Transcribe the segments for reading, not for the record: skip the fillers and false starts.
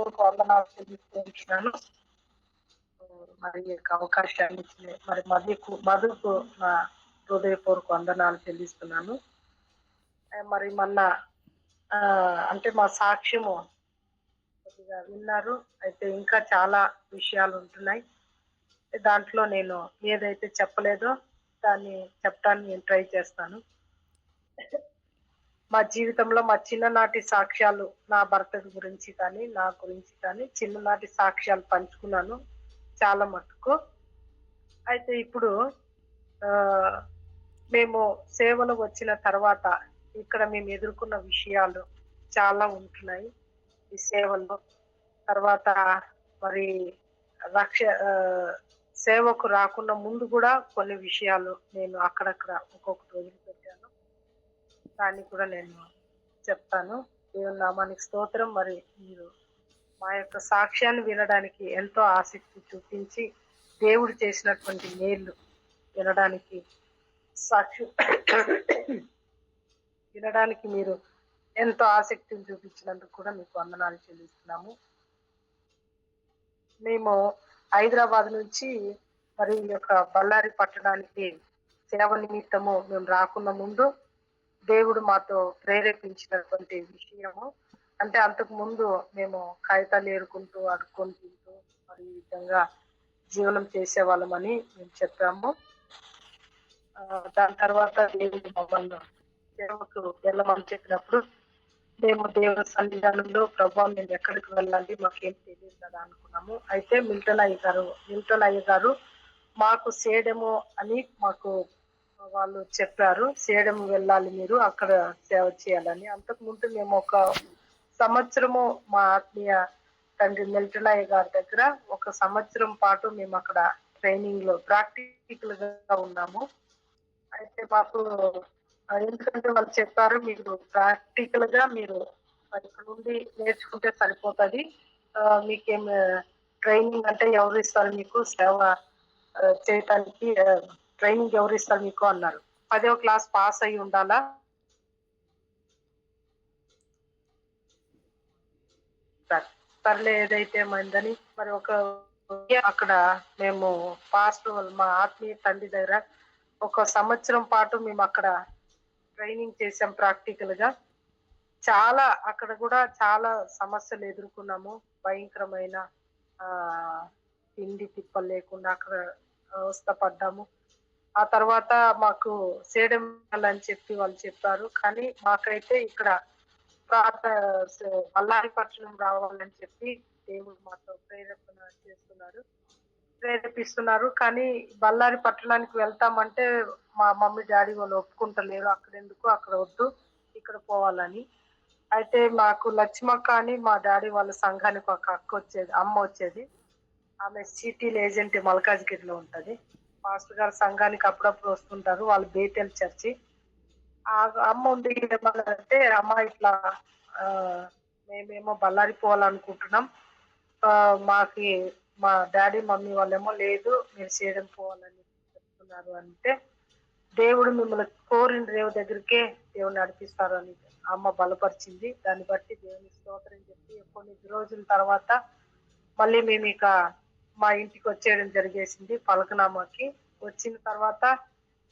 ప్రభువుకు వందనాలు చెల్లిస్తున్నాను. మరి ఈ యొక్క అవకాశాన్ని ఇచ్చిన మరి మధుకు నా హృదయపూర్వక వందనాలు చెల్లిస్తున్నాను. మరి మొన్న అంటే మా సాక్ష్యము కొద్దిగా విన్నారు. అయితే ఇంకా చాలా విషయాలు ఉంటున్నాయి. దాంట్లో నేను ఏదైతే చెప్పలేదో దాన్ని చెప్పడానికి నేను ట్రై చేస్తాను. మా జీవితంలో మా చిన్ననాటి సాక్ష్యాలు, నా భర్త గురించి కానీ నా గురించి కానీ చిన్ననాటి సాక్ష్యాలు పంచుకున్నాను చాలా మటుకు. అయితే ఇప్పుడు మేము సేవలు వచ్చిన తర్వాత ఇక్కడ మేము ఎదుర్కొన్న విషయాలు చాలా ఉంటున్నాయి ఈ సేవలో. తర్వాత మరి సేవకు రాకుండా ముందు కూడా కొన్ని విషయాలు నేను అక్కడక్కడ ఒక్కొక్కటి వదిలిపెట్టాను. దాన్ని కూడా నేను చెప్తాను. దేవుని నామానికి స్తోత్రం. మరి మీరు మా యొక్క సాక్ష్యాన్ని వినడానికి ఎంతో ఆసక్తి చూపించి దేవుడు చేసినటువంటి మేలు వినడానికి వినడానికి మీరు ఎంతో ఆసక్తిని చూపించినందుకు కూడా మీకు వందనాలు చెల్లిస్తున్నాము. మేము హైదరాబాద్ నుంచి మరి ఈ యొక్క బళ్ళారి పట్టడానికి సేవ నిమిత్తము మేము రాకున్న ముందు దేవుడు మాతో ప్రేరేపించినటువంటి విషయము అంటే అంతకు ముందు మేము కాగితాలు ఏరుకుంటూ అడుక్కొని తింటూ మరి ఈ విధంగా జీవనం చేసేవాళ్ళమని మేము చెప్పాము. దాని తర్వాత దేవుడు మమ్మల్ని సేవకు వెళ్ళమని చెప్పినప్పుడు మేము దేవుని సన్నిధానంలో ప్రభావ మేము ఎక్కడికి వెళ్ళాలి మాకేం తెలియదు కదా అనుకున్నాము. అయితే మిల్టన్ అయ్య గారు మాకు సేడము అని మాకు వాళ్ళు చెప్పారు. సేడము వెళ్ళాలి మీరు అక్కడ సేవ చేయాలని. అంతకు ముందు మేము ఒక సంవత్సరము మా ఆత్మీయ తండ్రి మిల్టన్ అయ్య గారి దగ్గర 1 సంవత్సరం పాటు మేము అక్కడ ట్రైనింగ్ లో ప్రాక్టికల్ గా ఉన్నాము. అయితే మాకు ఎందుకంటే వాళ్ళు చెప్పారు మీరు ప్రాక్టికల్ గా మీరు ఇక్కడ నుండి నేర్చుకుంటే సరిపోతుంది, మీకేం ట్రైనింగ్ అంటే ఎవరు ఇస్తారు మీకు సేవ చేయటానికి ట్రైనింగ్ ఎవరు ఇస్తారు మీకు అన్నారు. 10వ క్లాస్ పాస్ అయి ఉండాలా. సర్లే ఏదైతే ఏమైందని మరి అక్కడ మేము పాస్టర్ మా ఆత్మీయ తండ్రి దగ్గర 1 సంవత్సరం పాటు మేము అక్కడ ట్రైనింగ్ చేసాం ప్రాక్టికల్ గా. అక్కడ కూడా చాలా సమస్యలు ఎదుర్కొన్నాము. భయంకరమైన తిండి తిప్పలు లేకుండా అక్కడ అవస్థపడ్డాము. ఆ తర్వాత మాకు సేడం అని చెప్పి వాళ్ళు చెప్పారు. కానీ మాకైతే ఇక్కడ బళ్ళారి పట్టణం రావాలని చెప్పి దేవుడు మాతో ప్రేరేపిస్తున్నారు. కానీ బళ్ళారి పట్టణానికి వెళ్తామంటే మా మమ్మీ డాడీ వాళ్ళు ఒప్పుకుంటలేరు. అక్కడ వద్దు ఇక్కడ పోవాలని. అయితే మాకు లక్ష్మక్క అని మా డాడీ వాళ్ళ సంఘానికి ఒక అమ్మ వచ్చేది. ఆమె సిటీల్ ఏజెంట్ మల్కాజ్గిరిలో ఉంటది. పాస్టర్ గారి సంఘానికి అప్పుడప్పుడు వస్తుంటారు. వాళ్ళు బేతెల్ చర్చి. ఆ అమ్మ ఉండి ఏమన్నారంటే అమ్మ ఇట్లా మేమేమో బళ్ళారి పోవాలనుకుంటున్నాం, మా డాడీ మమ్మీ వాళ్ళేమో లేదు మీరు చేయడం పోవాలని చెప్తున్నారు అంటే దేవుడు మిమ్మల్ని కోరిన రేవు దగ్గరికే దేవుడు నడిపిస్తారు అని అమ్మ బలపరిచింది. దాన్ని బట్టి దేవుని స్తోత్రం చెప్పి కొన్ని రోజుల తర్వాత మళ్ళీ మేము ఇక మా ఇంటికి వచ్చేయడం జరిగేసింది. పలకనామాకి వచ్చిన తర్వాత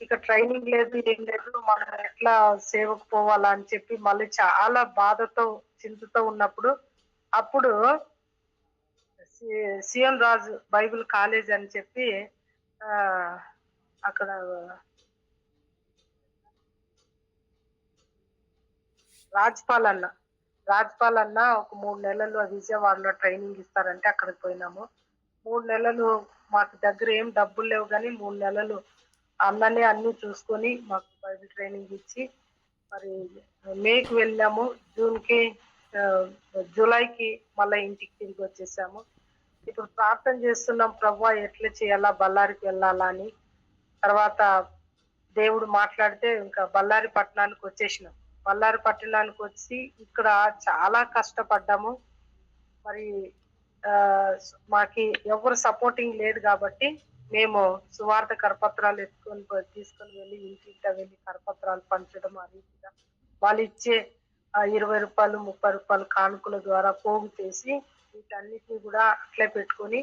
ఇక ట్రైనింగ్ లేదు ఏం లేదు, మనం ఎట్లా సేవకు పోవాలా అని చెప్పి మళ్ళీ చాలా బాధతో చింతతో ఉన్నప్పుడు అప్పుడు సిఎన్ రాజు బైబిల్ కాలేజ్ అని చెప్పి అక్కడ రాజ్పాల్ అన్న ఒక 3 నెలలు విజయవాడలో ట్రైనింగ్ ఇస్తారంటే అక్కడికి పోయినాము. 3 నెలలు మాకు దగ్గర ఏం డబ్బులు లేవు కానీ 3 నెలలు అన్ననే అన్ని చూసుకొని మాకు బైబిల్ ట్రైనింగ్ ఇచ్చి మరి మేకి వెళ్ళాము. జూలైకి మళ్ళీ ఇంటికి తిరిగి వచ్చేసాము. ఇప్పుడు ప్రార్థన చేస్తున్నాం ప్రభువా ఎట్లా చేయాలా బళ్ళారికి వెళ్ళాలా అని. తర్వాత దేవుడు మాట్లాడితే ఇంకా బళ్ళారి పట్టణానికి వచ్చేసినాం. బళ్ళారి పట్టణానికి వచ్చి ఇక్కడ చాలా కష్టపడ్డాము. మరి మాకి ఎవరు సపోర్టింగ్ లేదు కాబట్టి మేము సువార్త కరపత్రాలు తీసుకొని వెళ్ళి ఇంటింట వెళ్ళి కరపత్రాలు పంచడం. ఆ రీతిగా వాళ్ళు ఇచ్చే ఆ 20 రూపాయలు 30 రూపాయలు కానుకల ద్వారా పోగు చేసి వీటన్నిటిని కూడా అట్లే పెట్టుకొని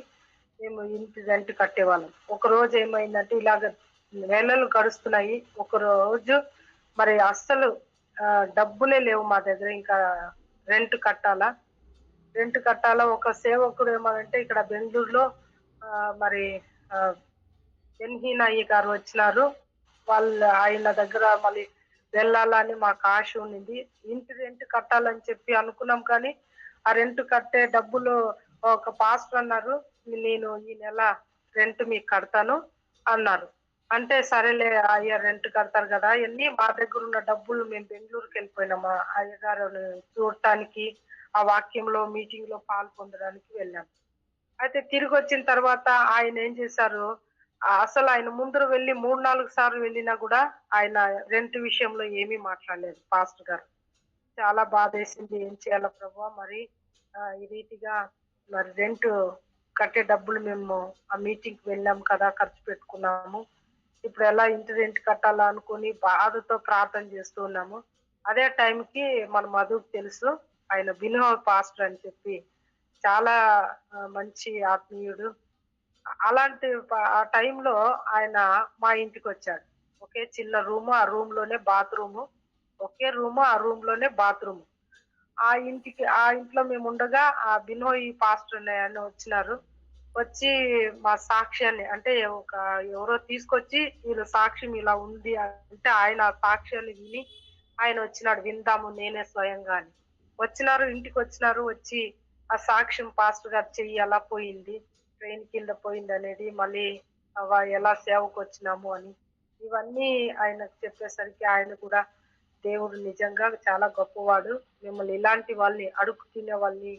మేము ఇంటి రెంట్ కట్టేవాళ్ళం. ఒక రోజు ఏమైందంటే ఇలాగ నెలలు గడుస్తున్నాయి. ఒక రోజు మరి అస్సలు డబ్బులే లేవు మా దగ్గర. ఇంకా రెంట్ కట్టాలా రెంట్ కట్టాలా ఒక సేవకుడు ఏమనంటే ఇక్కడ బెంగళూరులో మరి ఎన్హీనయ్య గారు వచ్చినారు. ఆయన దగ్గర మళ్ళీ వెళ్ళాలని మాకు ఆశ ఉన్నింది. ఇంటి రెంట్ కట్టాలని చెప్పి అనుకున్నాం, కానీ ఆ రెంట్ కట్టే డబ్బులు ఒక పాస్టర్ అన్నారు, నేను ఈ నెల రెంట్ మీకు కడతాను అన్నారు. అంటే సరేలే అయ్యా రెంట్ కడతారు కదా అన్ని. మా దగ్గర ఉన్న డబ్బులు మేము బెంగళూరుకి వెళ్ళిపోయినాం ఆ అయ్యగారు చూడటానికి, ఆ వాక్యంలో మీటింగ్ లో పాల్పొందడానికి వెళ్ళాం. అయితే తిరిగి వచ్చిన తర్వాత ఆయన ఏం చేశారు, అసలు ఆయన ముందర వెళ్ళి 3-4 సార్లు వెళ్ళినా కూడా ఆయన రెంట్ విషయంలో ఏమీ మాట్లాడలేదు పాస్టర్ గారు. చాలా బాధేసింది. ఏం చేయాలా ప్రభా, మరి ఈ రీతిగా మరి రెంట్ కట్టే డబ్బులు మేము ఆ మీటింగ్ కి వెళ్ళాం కదా, ఖర్చు పెట్టుకున్నాము, ఇప్పుడు ఎలా ఇంటి రెంట్ కట్టాలా అనుకుని బాధతో ప్రార్థన చేస్తూ ఉన్నాము. అదే టైంకి మన మధుకు తెలుసు, ఆయన బినో పాస్టర్ అని చెప్పి చాలా మంచి ఆత్మీయుడు. అలాంటి ఆ టైంలో ఆయన మా ఇంటికి వచ్చాడు. ఒకే చిన్న రూము, ఆ రూమ్ లోనే బాత్రూము, ఒకే రూము, ఆ రూమ్ లోనే బాత్రూమ్. ఆ ఇంట్లో మేము ఉండగా ఆ బినోయ్ పాస్టర్ అని వచ్చినారు. వచ్చి మా సాక్ష్యాన్ని అంటే ఎవరో తీసుకొచ్చి వీళ్ళ సాక్ష్యం ఇలా ఉంది అంటే ఆయన ఆ సాక్ష్యాన్ని విని ఆయన వచ్చినాడు, విందాము నేనే స్వయంగా అని వచ్చినారు. ఇంటికి వచ్చినారు. వచ్చి ఆ సాక్ష్యం పాస్టర్ గారు చెయ్యి ఎలా పోయింది, ట్రైన్ కింద పోయింది అనేది, మళ్ళీ ఎలా సేవకు వచ్చినాము అని ఇవన్నీ ఆయనకు చెప్పేసరికి ఆయన కూడా దేవుడు నిజంగా చాలా గొప్పవాడు, మిమ్మల్ని ఇలాంటి వాళ్ళని అడుగు తినే వాళ్ళని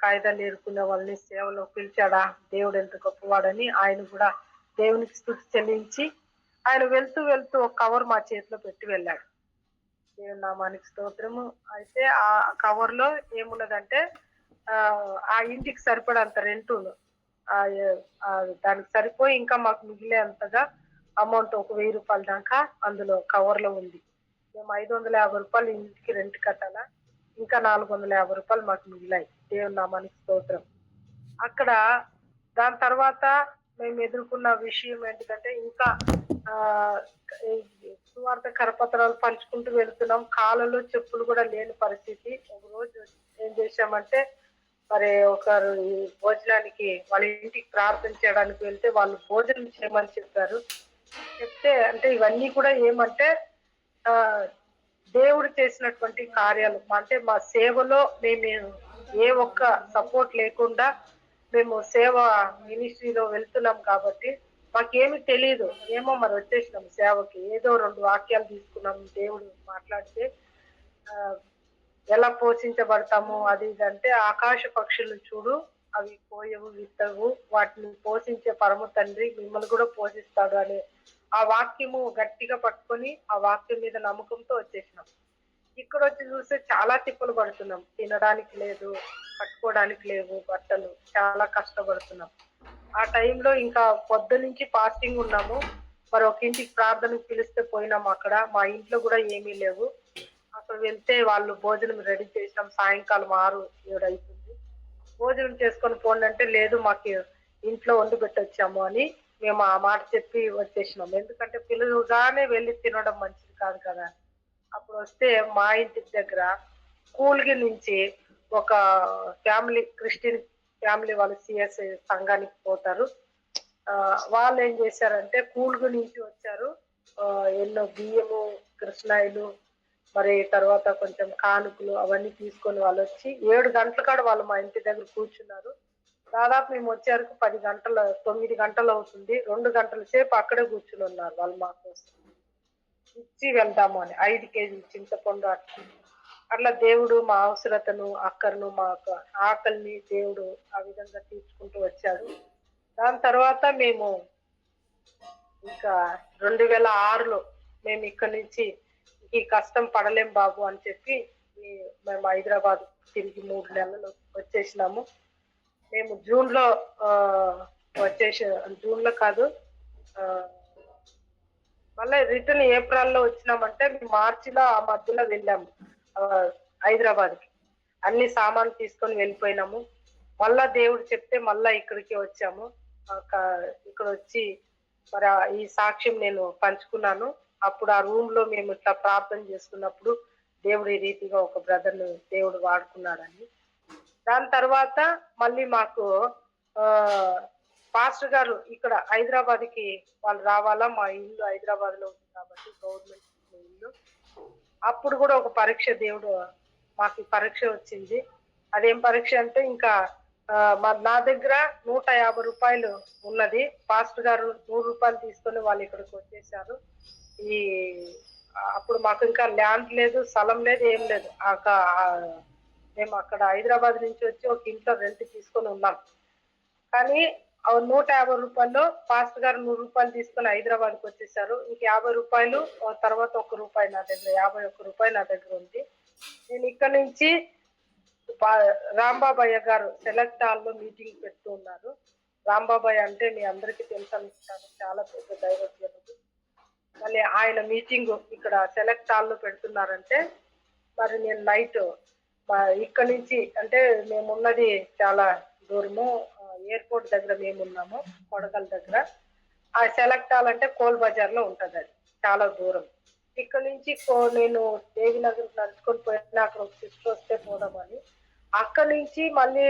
కాయిదాలు ఏరుకునే వాళ్ళని సేవలో పిలిచాడా, దేవుడు ఎంత గొప్పవాడని ఆయన కూడా దేవునికి స్తుతి చెల్లించి ఆయన వెళ్తూ వెళ్తూ ఒక కవర్ మా చేతిలో పెట్టి వెళ్ళాడు. దేవుని నామానికి స్తోత్రము. అయితే ఆ కవర్ లో ఏమున్నదంటే ఆ ఇంటికి సరిపడంత రెంటు, దానికి సరిపోయి ఇంకా మాకు మిగిలేంతగా అమౌంట్ ఒక 1000 రూపాయల దాకా అందులో కవర్ లో ఉంది. మేము 550 రూపాయలు ఇంటికి రెంట్ కట్టాలా, ఇంకా 450 రూపాయలు మాకు మిగిలాయి. దేవుని నామానికి స్తోత్రం. అక్కడ దాని తర్వాత మేము ఎదుర్కొన్న విషయం ఏంటిదంటే, ఇంకా సువార్త కరపత్రాలు పంచుకుంటూ వెళ్తున్నాం. కాళ్ళలో చెప్పులు కూడా లేని పరిస్థితి. ఒక రోజు ఏం చేశామంటే, మరి ఒకరు భోజనానికి వాళ్ళ ఇంటికి ప్రార్థన చేయడానికి వెళ్తే వాళ్ళు భోజనం చేయమని చెప్పారు. చెప్తే అంటే ఇవన్నీ కూడా ఏమంటే దేవుడు చేసినటువంటి కార్యాలు. అంటే మా సేవలో మేము ఏ ఒక్క సపోర్ట్ లేకుండా మేము సేవ మినిస్ట్రీలో వెళ్తున్నాం కాబట్టి మాకేమి తెలియదు. ఏమో మరి వచ్చేసినాం సేవకి, ఏదో 2 వాక్యాలు తీసుకున్నాం, దేవుడు మాట్లాడితే ఎలా పోషించబడతాము అది ఇదంటే, ఆకాశ పక్షులను చూడు, అవి పోయవు విత్తవు, వాటిని పోషించే పరమ తండ్రి మిమ్మల్ని కూడా పోషిస్తాడు అనే ఆ వాక్యము గట్టిగా పట్టుకొని ఆ వాక్యం మీద నమ్మకంతో వచ్చేసినాం. ఇక్కడ వచ్చి చూస్తే చాలా తిప్పలు పడుతున్నాం. తినడానికి లేదు, కట్టుకోవడానికి లేవు బట్టలు, చాలా కష్టపడుతున్నాం. ఆ టైంలో ఇంకా పొద్దు నుంచి ఫాస్టింగ్ ఉన్నాము. మరి ఒక ఇంటికి ప్రార్థనకు పిలిస్తే పోయినాము. అక్కడ మా ఇంట్లో కూడా ఏమీ లేవు. అక్కడ వెళ్తే వాళ్ళు భోజనం రెడీ చేసినాం. సాయంకాలం 6-7 అవుతుంది. భోజనం చేసుకొని పోండి అంటే, లేదు మాకు ఇంట్లో వండి పెట్టొచ్చాము అని మేము ఆ మాట చెప్పి వచ్చేసినాం. ఎందుకంటే పిల్లలుగానే వెళ్ళి తినడం మంచిది కాదు కదా. అప్పుడు వస్తే మా ఇంటి దగ్గర కూల్గి నుంచి ఒక ఫ్యామిలీ, క్రిస్టియన్ ఫ్యామిలీ, వాళ్ళు సిఎస్ఐ సంఘానికి పోతారు. వాళ్ళు ఏం చేశారంటే కూల్గు నుంచి వచ్చారు. ఎన్నో బియ్యము, కృష్ణాయిలు, మరి తర్వాత కొంచెం కానుకలు అవన్నీ తీసుకొని వాళ్ళు వచ్చి 7 గంటల కాడ వాళ్ళు మా ఇంటి దగ్గర కూర్చున్నారు. దాదాపు మేము వచ్చేవరకు 9 గంటలు అవుతుంది. 2 గంటల సేపు అక్కడే కూర్చుని ఉన్నారు వాళ్ళు మా కోసం. ఇచ్చి వెళ్దాము అని 5 కేజీలు చింతపండు అట్లా దేవుడు మా అవసరతను, అక్కర్ను, మా ఆకలిని దేవుడు ఆ విధంగా తీర్చుకుంటూ వచ్చాడు. దాని తర్వాత మేము ఇంకా 2006లో మేము ఇక్కడి నుంచి ఈ కష్టం పడలేం బాబు అని చెప్పి మేము హైదరాబాద్ తిరిగి 3 నెలలు వచ్చేసినాము. మేము జూన్లో జూన్లో కాదు, మళ్ళీ రిటర్న్ ఏప్రిల్లో వచ్చినామంటే మేము మార్చిలో ఆ మధ్యలో వెళ్ళాము. హైదరాబాద్కి. అన్ని సామాన్లు తీసుకొని వెళ్ళిపోయినాము. మళ్ళా దేవుడు చెప్తే మళ్ళా ఇక్కడికి వచ్చాము. ఇక్కడ వచ్చి మరి ఈ సాక్ష్యం నేను పంచుకున్నాను. అప్పుడు ఆ రూమ్ లో మేము ఇట్లా ప్రార్థన చేసుకున్నప్పుడు దేవుడు ఈ రీతిగా ఒక బ్రదర్ను దేవుడు వాడుకున్నాడని. దాని తర్వాత మళ్ళీ మాకు ఆ పాస్టర్ గారు ఇక్కడ హైదరాబాద్కి వాళ్ళు రావాలా, మా ఇల్లు హైదరాబాద్ లో ఉంది కాబట్టి గవర్నమెంట్ ఇల్లు. అప్పుడు కూడా ఒక పరీక్ష దేవుడు మాకు పరీక్ష వచ్చింది. అదేం పరీక్ష అంటే ఇంకా నా దగ్గర 150 రూపాయలు ఉన్నది. పాస్టర్ గారు 100 రూపాయలు తీసుకొని వాళ్ళు ఇక్కడికి వచ్చేసారు. ఈ అప్పుడు మాకు ఇంకా ల్యాండ్ లేదు, స్థలం లేదు, ఏం లేదు. మేము అక్కడ హైదరాబాద్ నుంచి వచ్చి ఒక ఇంట్లో రెంట్ తీసుకొని ఉన్నాం. కానీ 150 రూపాయల్లో పాస్టర్ గారు 100 రూపాయలు తీసుకొని హైదరాబాద్కి వచ్చేసారు. ఇంక 50 రూపాయలు తర్వాత 1 రూపాయి నా దగ్గర, 51 రూపాయలు నా దగ్గర ఉంది. నేను ఇక్కడ నుంచి రాంబాబయ్య గారు సెలెక్ట్ హాల్లో మీటింగ్ పెడుతూ ఉన్నారు. రాంబాబయ్య అంటే మీ అందరికీ తెలుసు అనుకుంటాను, చాలా పెద్ద దైవజ్ఞుడు. మళ్ళీ ఆయన మీటింగ్ ఇక్కడ సెలెక్ట్ హాల్లో పెడుతున్నారంటే మరి నేను నైట్ ఇక్కడ నుంచి, అంటే మేమున్నది చాలా దూరము, ఎయిర్పోర్ట్ దగ్గర మేమున్నాము, కొడగల్ దగ్గర. ఆ సెలెక్ట్ హాల్ అంటే కోల్ బజార్ లో ఉంటది, అది చాలా దూరం. ఇక్కడ నుంచి నేను దేవినగర్ నడుచుకొని పోయినా అక్కడ ఒక సిస్టర్ వస్తే పోదామని. అక్కడి నుంచి మళ్ళీ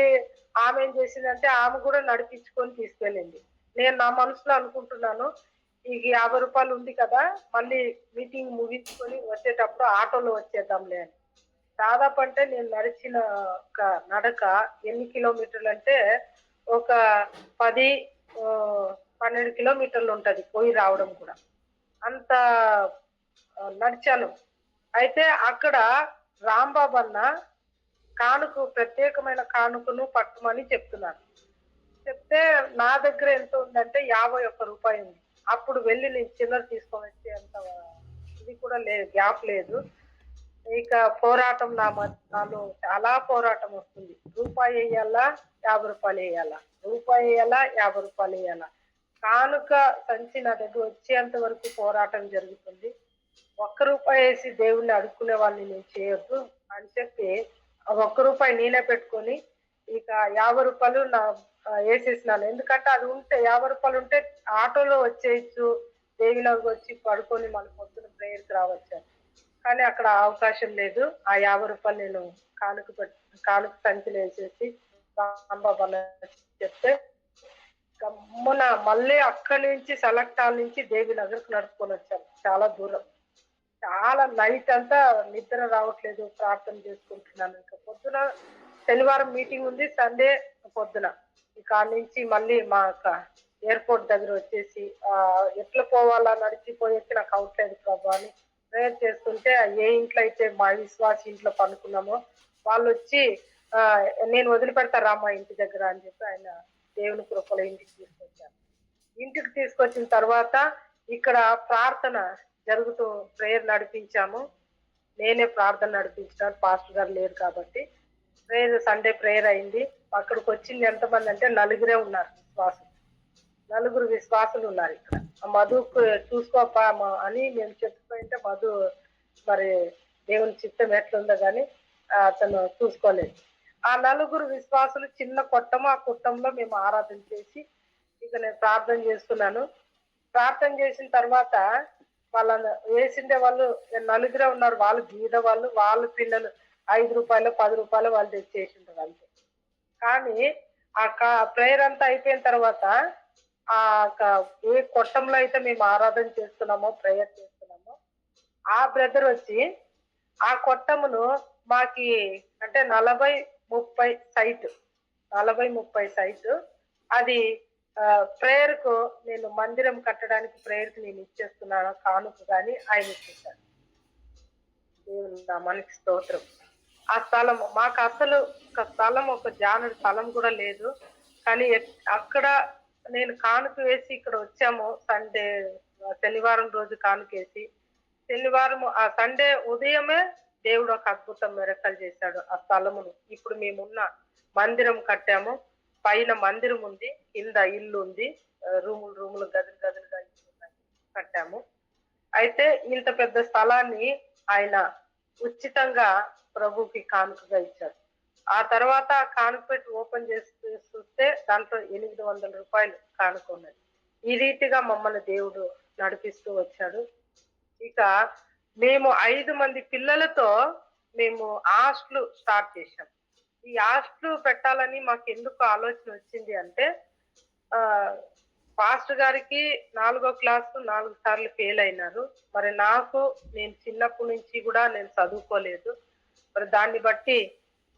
ఆమె ఏం చేసిందంటే ఆమె కూడా నడిపించుకొని తీసుకెళ్ళింది. నేను నా మనసులో అనుకుంటున్నాను, ఈ 50 రూపాయలు ఉంది కదా, మళ్ళీ మీటింగ్ ముగించుకొని వచ్చేటప్పుడు ఆటోలో వచ్చేద్దాంలే అని. దాదాపు అంటే నేను నడిచిన నడక ఎన్ని కిలోమీటర్లు అంటే ఒక 10-12 కిలోమీటర్లు ఉంటది పోయి రావడం కూడా. అంత నడిచాను. అయితే అక్కడ రాంబాబు అన్న కానుక, ప్రత్యేకమైన కానుకను పట్టుమని చెప్తున్నాను. చెప్తే నా దగ్గర ఎంత ఉందంటే 51 రూపాయి ఉంది. అప్పుడు వెళ్ళి నేను చిల్లర తీసుకొని వచ్చి అంత ఇది కూడా లేదు, గ్యాప్ లేదు. ఇక పోరాటం నాలో చాలా పోరాటం వస్తుంది. రూపాయి వేయాలా, 50 రూపాయలు వేయాలా, రూపాయి వేయాలా, 50 రూపాయలు వేయాలా. కానుక సంచి నా దగ్గర వచ్చేంత వరకు పోరాటం జరుగుతుంది. 1 రూపాయి వేసి దేవుణ్ణి అడుక్కునే వాళ్ళని నేను చేయొద్దు అని చెప్పి 1 రూపాయి నేనే పెట్టుకొని ఇక 50 రూపాయలు నా వేసేసినాను. ఎందుకంటే అది ఉంటే 50 రూపాయలు ఉంటే ఆటోలో వచ్చేయచ్చు, దేవిలోకి వచ్చి పడుకొని మన పొద్దున ప్రేయర్కి రావచ్చు. కానీ అక్కడ అవకాశం లేదు. ఆ 50 రూపాయలు నేను కానుక సంచిలో వేసేసి రాంబాబు చెప్తే గమ్మున మళ్ళీ అక్కడి నుంచి సెలెక్ట్ హాల్ నుంచి దేవినగర్కి నడుపుకొని వచ్చాను. చాలా దూరం, చాలా నైట్ అంతా నిద్ర రావట్లేదు, ప్రార్థన చేసుకుంటున్నాను. ఇంకా పొద్దున శనివారం మీటింగ్ ఉంది, సండే పొద్దున ఇక నుంచి మళ్ళీ మా ఎయిర్పోర్ట్ దగ్గర వచ్చేసి ఎట్లా పోవాలా, నడిచిపోయేసి నాకు అవట్లేదు ప్రభు అని ప్రేయర్ చేస్తుంటే, ఏ ఇంట్లో అయితే మా విశ్వాస ఇంట్లో పనుకున్నామో వాళ్ళు వచ్చి నేను వదిలిపెడతారా మా ఇంటి దగ్గర అని చెప్పి ఆయన దేవుని కృపలో ఇంటికి తీసుకొచ్చారు. ఇంటికి తీసుకొచ్చిన తర్వాత ఇక్కడ ప్రార్థన జరుగుతూ ప్రేయర్ నడిపించాము. నేనే ప్రార్థన నడిపించినాను, పాస్టర్ గారు లేరు కాబట్టి. ప్రేయర్ సండే ప్రేయర్ అయింది. అక్కడికి వచ్చింది ఎంతమంది అంటే 4 ఉన్నారు విశ్వాసులు. 4 విశ్వాసులు ఉన్నారు ఇక్కడ. మధు చూసుకోపా అని మేము చెప్పిపోయింటే మధు మరి దేవుని చిత్తం ఎట్లుందో కానీ అతను చూసుకోలేదు. ఆ 4 విశ్వాసులు చిన్న కొట్టము, ఆ కుట్టంలో మేము ఆరాధన చేసి ఇక నేను ప్రార్థన చేస్తున్నాను. ప్రార్థన చేసిన తర్వాత వాళ్ళని వేసిండే వాళ్ళు 4 ఉన్నారు. వాళ్ళు గీద వాళ్ళు, వాళ్ళ పిల్లలు 5 రూపాయలు 10 రూపాయలు వాళ్ళు తెచ్చేసింటారు అంతే. కానీ ఆ ప్రేయర్ అంతా అయిపోయిన తర్వాత ఏ కొట్టంలో అయితే మేము ఆరాధన చేస్తున్నామో, ప్రేయర్ చేస్తున్నామో, ఆ బ్రదర్ వచ్చి ఆ కొట్టమును మాకి అంటే 40-30 సైట్, 40-30 సైట్ అది ప్రేయర్ కు నేను మందిరం కట్టడానికి ప్రేయర్ కి నేను ఇచ్చేస్తున్నాను కానుక కానీ ఆయన ఇచ్చేసాడు. దేవుని నామానికి స్తోత్రం. ఆ స్థలం మాకు అసలు ఒక స్థలం, ఒక జానుడి స్థలం కూడా లేదు. కానీ అక్కడ నేను కానుక వేసి ఇక్కడ వచ్చాము. సండే శనివారం రోజు కానుక వేసి శనివారం ఆ సండే ఉదయమే దేవుడు ఒక అద్భుతం మెరకలు చేశాడు. ఆ స్థలమును ఇప్పుడు మేమున్న మందిరం కట్టాము. పైన మందిరం ఉంది, కింద ఇల్లు ఉంది, రూములు గదులుగా కట్టాము. అయితే ఇంత పెద్ద స్థలాన్ని ఆయన ఉచితంగా ప్రభుకి కానుకగా ఇచ్చాడు. ఆ తర్వాత ఆ కానుక పెట్టి ఓపెన్ చేసి చూస్తే దాంట్లో రూ. 800 కానుక ఉన్నది. ఈ రీతిగా మమ్మల్ని దేవుడు నడిపిస్తూ వచ్చాడు. ఇక మేము 5 మంది పిల్లలతో మేము హాస్టల్ స్టార్ట్ చేశాం. ఈ హాస్టల్ పెట్టాలని మాకెందుకు ఆలోచన వచ్చింది అంటే ఆహ్, పాస్టర్ గారికి 4 క్లాసు 4 సార్లు ఫెయిల్ అయినారు. మరి నేను చిన్నప్పటి నుంచి గూడా నేను చదువుకోలేదు. మరి దాన్ని బట్టి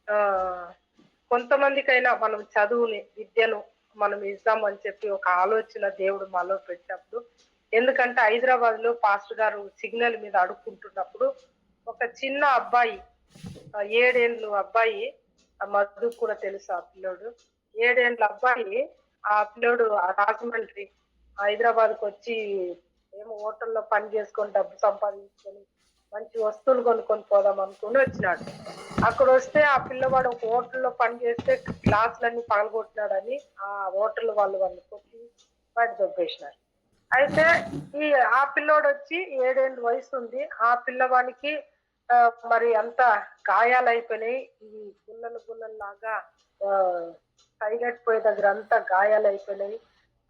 ఆహ్, కొంతమందికైనా మనం చదువుని, విద్యను మనం ఇద్దామని చెప్పి ఒక ఆలోచన దేవుడు మాలో పెట్టినప్పుడు ఎందుకంటే హైదరాబాద్‌లో పాస్టర్ గారు సిగ్నల్ మీద అడుక్కుంటున్నప్పుడు ఒక చిన్న అబ్బాయి 7 ఏండ్లు అబ్బాయి మధుకు కూడా తెలుసు ఆ పిల్లోడు. 7 ఏండ్ల అబ్బాయి ఆ పిల్లోడు రాజమండ్రి, హైదరాబాద్‌కొచ్చి ఏమో హోటల్‌లో పని చేసుకొని డబ్బు సంపాదించుకొని మంచి వస్తువులు కొనుక్కొని పోదాం అనుకుని వచ్చినాడు. అక్కడొస్తే ఆ పిల్లవాడు ఒక హోటల్‌లో పని చేస్తే గ్లాసులన్నీ పగలగొట్టినాడని ఆ హోటల్ వాళ్ళు వాళ్ళని కొట్టి బయట దొబ్బేసినారు. అయితే ఆ పిల్లోడొచ్చి 7 ఏండ్ల వయసుంది. ఆ పిల్లవానికి మరి అంత గాయాలయిపోయినాయి. ఈ గుల్లలు గుల్లల్లాగా ఆహ్, పైలట్ పోయే దగ్గరంతా గాయాలయిపోయినాయి.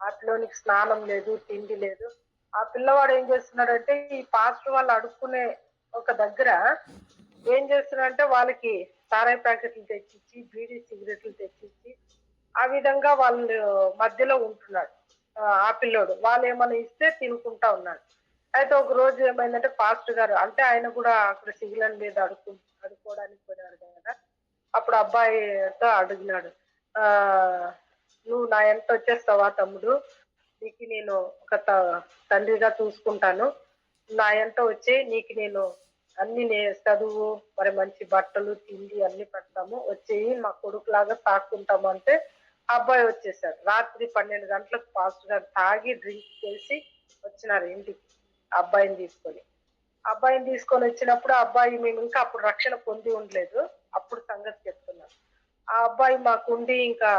ఆ పిల్లోనికి స్నానం లేదు, తిండి లేదు. ఆ పిల్లవాడు ఏం చేస్తున్నాడంటే, ఈ పాస్టర్ వాళ్ళు అడుక్కునే ఒక దగ్గర ఏం చేస్తున్నాడంటే, వాళ్ళకి సారాయి ప్యాకెట్లు తెచ్చిచ్చి, బీడీ సిగరెట్లు తెచ్చిచ్చి, ఆ విధంగా వాళ్ళు మధ్యలో ఉంటున్నాడు. ఆ పిల్లోడు. వాళ్ళేమన్నా ఇస్తే తినుకుంటా ఉన్నాడు. అయితే ఒక రోజు ఏమైందంటే పాస్టర్ గారు అంటే ఆయన కూడా అక్కడ సిగ్నల్ మీద అడుక్కోవడానికి పోయినాడు కదా! అప్పుడు అబ్బాయితో అడిగినాడు. ఆహ్, "నువ్వు నా ఎంట వచ్చేస్తావా తమ్ముడు? నీకు నేను ఒక తండ్రిగా చూసుకుంటాను. నా ఎంట వచ్చెయి. నీకు నేను అన్నీ చదువు, మరి మంచి బట్టలు, తిండి అన్నీ పెడతాము. వచ్చెయి మా కొడుకులాగా సాకుకుంటాము" అంటే ఆ అబ్బాయి వచ్చేసాడు. రాత్రి 12 గంటలకు పాస్టర్ గారు తాగి డ్రింక్ చేసి వచ్చినారు ఇంటికి. ఆ అబ్బాయిని తీసుకొని. ఆ అబ్బాయిని తీసుకొనొచ్చినప్పుడు ఆ అబ్బాయి మేమింకా అప్పుడు రక్షణ పొంది ఉండలేదు. అప్పుడు సంగతి చెప్తున్నాను. ఆ అబ్బాయి మాకుండి ఇంకా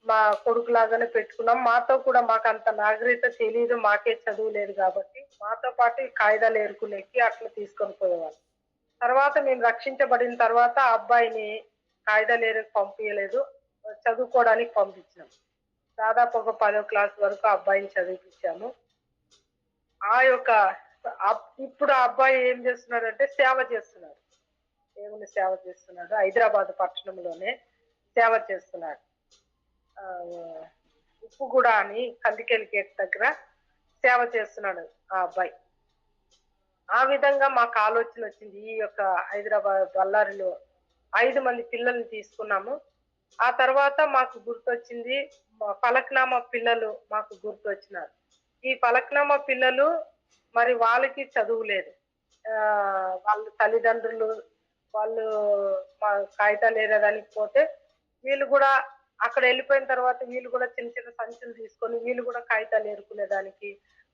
మా కొడుకులాగానే పెట్టుకున్నాం. మాతో కూడా మాకంత నాగరికత తెలీదు. మాకే చదువు లేదు గాబట్టి, మాతో పాటు ఈ కాయిదాలు ఏరుకునేకి అట్లా తీసుకొని పోయేవాళ్ళు. తర్వాత మేము రక్షించబడిన తర్వాత ఆ అబ్బాయిని కాయిదాలు ఏరేకి పంపియలేదు. చదువుకోవడానికి పంపించినాం. దాదాపు ఒక 10వ క్లాస్ వరకు ఆ అబ్బాయిని చదివిపిచ్చాము. ఆ యొక్క ఇప్పుడు ఆ అబ్బాయి ఏం చేస్తున్నాడంటే సేవ చేస్తున్నాడు. దేవుని సేవ చేస్తున్నాడు. హైదరాబాద్ పట్టణంలోనే సేవ చేస్తున్నాడు. ఆహ్, ఉప్పుగూడ అని కందికేలి గేట్ దగ్గర సేవ చేస్తున్నాడు ఆ అబ్బాయి. ఆ విధంగా మాకు ఆలోచనొచ్చింది. ఈ యొక్క హైదరాబాద్ బళ్ళారిలో 5 మంది పిల్లల్ని తీసుకున్నాము. ఆ తర్వాత మాకు గుర్తొచ్చింది ఫలక్నామా పిల్లలు మాకు గుర్తొచ్చినారు. ఈ ఫలక్నామా పిల్లలు మరి వాళ్ళకి చదువు లేదు. వాళ్ళ తల్లిదండ్రులు వాళ్ళు మా కాగితాలు ఏరడానికి పోతే వీళ్ళు గూడా అక్కడ ఎళ్ళిపోయిన తర్వాత వీళ్ళు గూడా చిన్న చిన్న సంచులు తీసుకొని వీళ్ళు గూడా కాగితాలు ఏరుకునేదానికి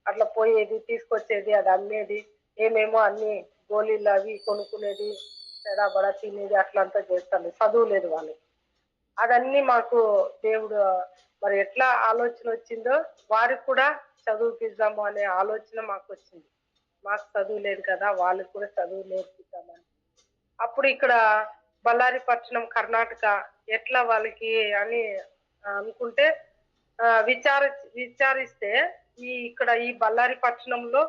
అట్లా పోయేది, తీసుకొచ్చేది, అది అమ్మేది. ఏమేమో అన్ని గోళీలు అవి కొనుక్కునేది, చెడా బడా తినేది అట్లంతా చేస్తాంది. చదువు లేదు వాళ్ళకి. అదన్నీ మాకు దేవుడు మరి ఎట్లా ఆలోచనొచ్చిందో వారికి కూడా చదువుపిద్దాము అనే ఆలోచన మాకొచ్చింది. మాకు చదువు లేదు కదా! వాళ్ళకి కూడా చదువు నేర్పిద్దామని. అప్పుడు ఇక్కడ బళ్ళారి పట్టణం కర్ణాటక ఎట్లా వాళ్ళకి అని అనుకుంటే ఆహ్, విచార విచారిస్తే ఇక్కడ ఈ బళ్ళారి పట్టణంలో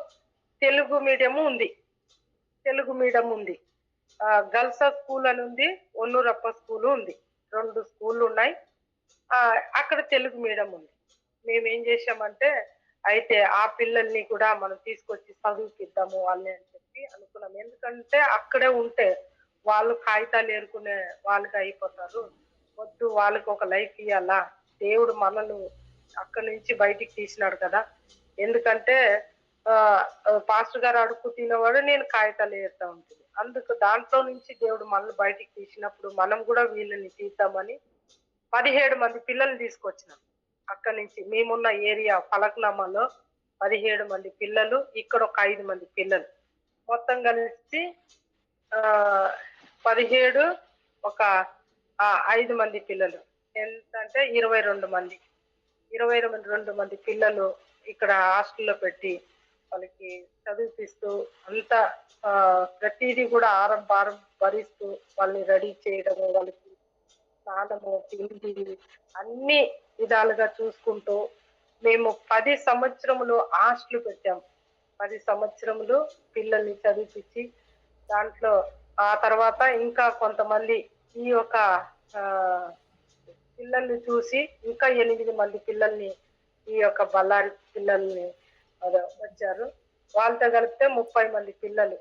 తెలుగు మీడియము ఉంది. తెలుగు మీడియం ఉంది. గర్ల్సా స్కూల్ అని ఉంది. ఒన్నూరప్ప స్కూలు ఉంది. 2 స్కూళ్ళున్నాయి. అక్కడ తెలుగు మీడియం ఉంది. మేమేం జేశామంటే, అయితే ఆ పిల్లల్ని కూడా మనం తీసుకొచ్చి చదివిపిద్దాము వాళ్ళని అని చెప్పి అనుకున్నాం. ఎందుకంటే అక్కడే ఉంటే వాళ్ళు కాగితాలు ఏరుకునే వాళ్ళుగా అయిపోతారు. వద్దు వాళ్ళకొక లైఫ్ ఇయ్యాలా. దేవుడు మనల్ని అక్కడి నుంచి బయటికి తీసినాడు కదా! ఎందుకంటే పాస్టర్ గారు అడుక్కు తినేవాడు. నేను కాగితాలు ఏరుతా ఉంటుంది. దాంట్లో నుంచి దేవుడు మనల్ని బయటికి తీసినప్పుడు మనం గూడా వీళ్ళని తీద్దామని 17 మంది పిల్లల్ని తీసుకొచ్చినాం. అక్కడి నుంచి మేమున్న ఏరియా ఫలక్నామాలో 17 మంది పిల్లలు, ఇక్కడ ఒక 5 మంది పిల్లలు. మొత్తం కలిసి ఆహ్, 17 ఒక 5 మంది పిల్లలు. ఎంతంటే 22 మంది. 22 మంది పిల్లలు ఇక్కడ హాస్టల్‌లో పెట్టి వాళ్ళకి చదివిపిస్తూ అంతా ప్రతిదీ కూడా ఆరం భారం భరిస్తూ వాళ్ళని రెడీ చేయడము, వాళ్ళకి స్నానము, తిండి అన్ని విధాలుగా చూసుకుంటూ మేము 10 సంవత్సరములు హాస్టల్ పెట్టాము. 10 సంవత్సరములు పిల్లల్ని చదివిపించి దాంట్లో ఆ తర్వాత ఇంకా కొంతమంది ఈ యొక్క ఆ, పిల్లల్ని చూసి ఇంకా 8 మంది పిల్లల్ని ఈ యొక్క బళ్ళారి పిల్లల్ని వచ్చారు. వాళ్ళతో కలిపితే 30 మంది పిల్లలు.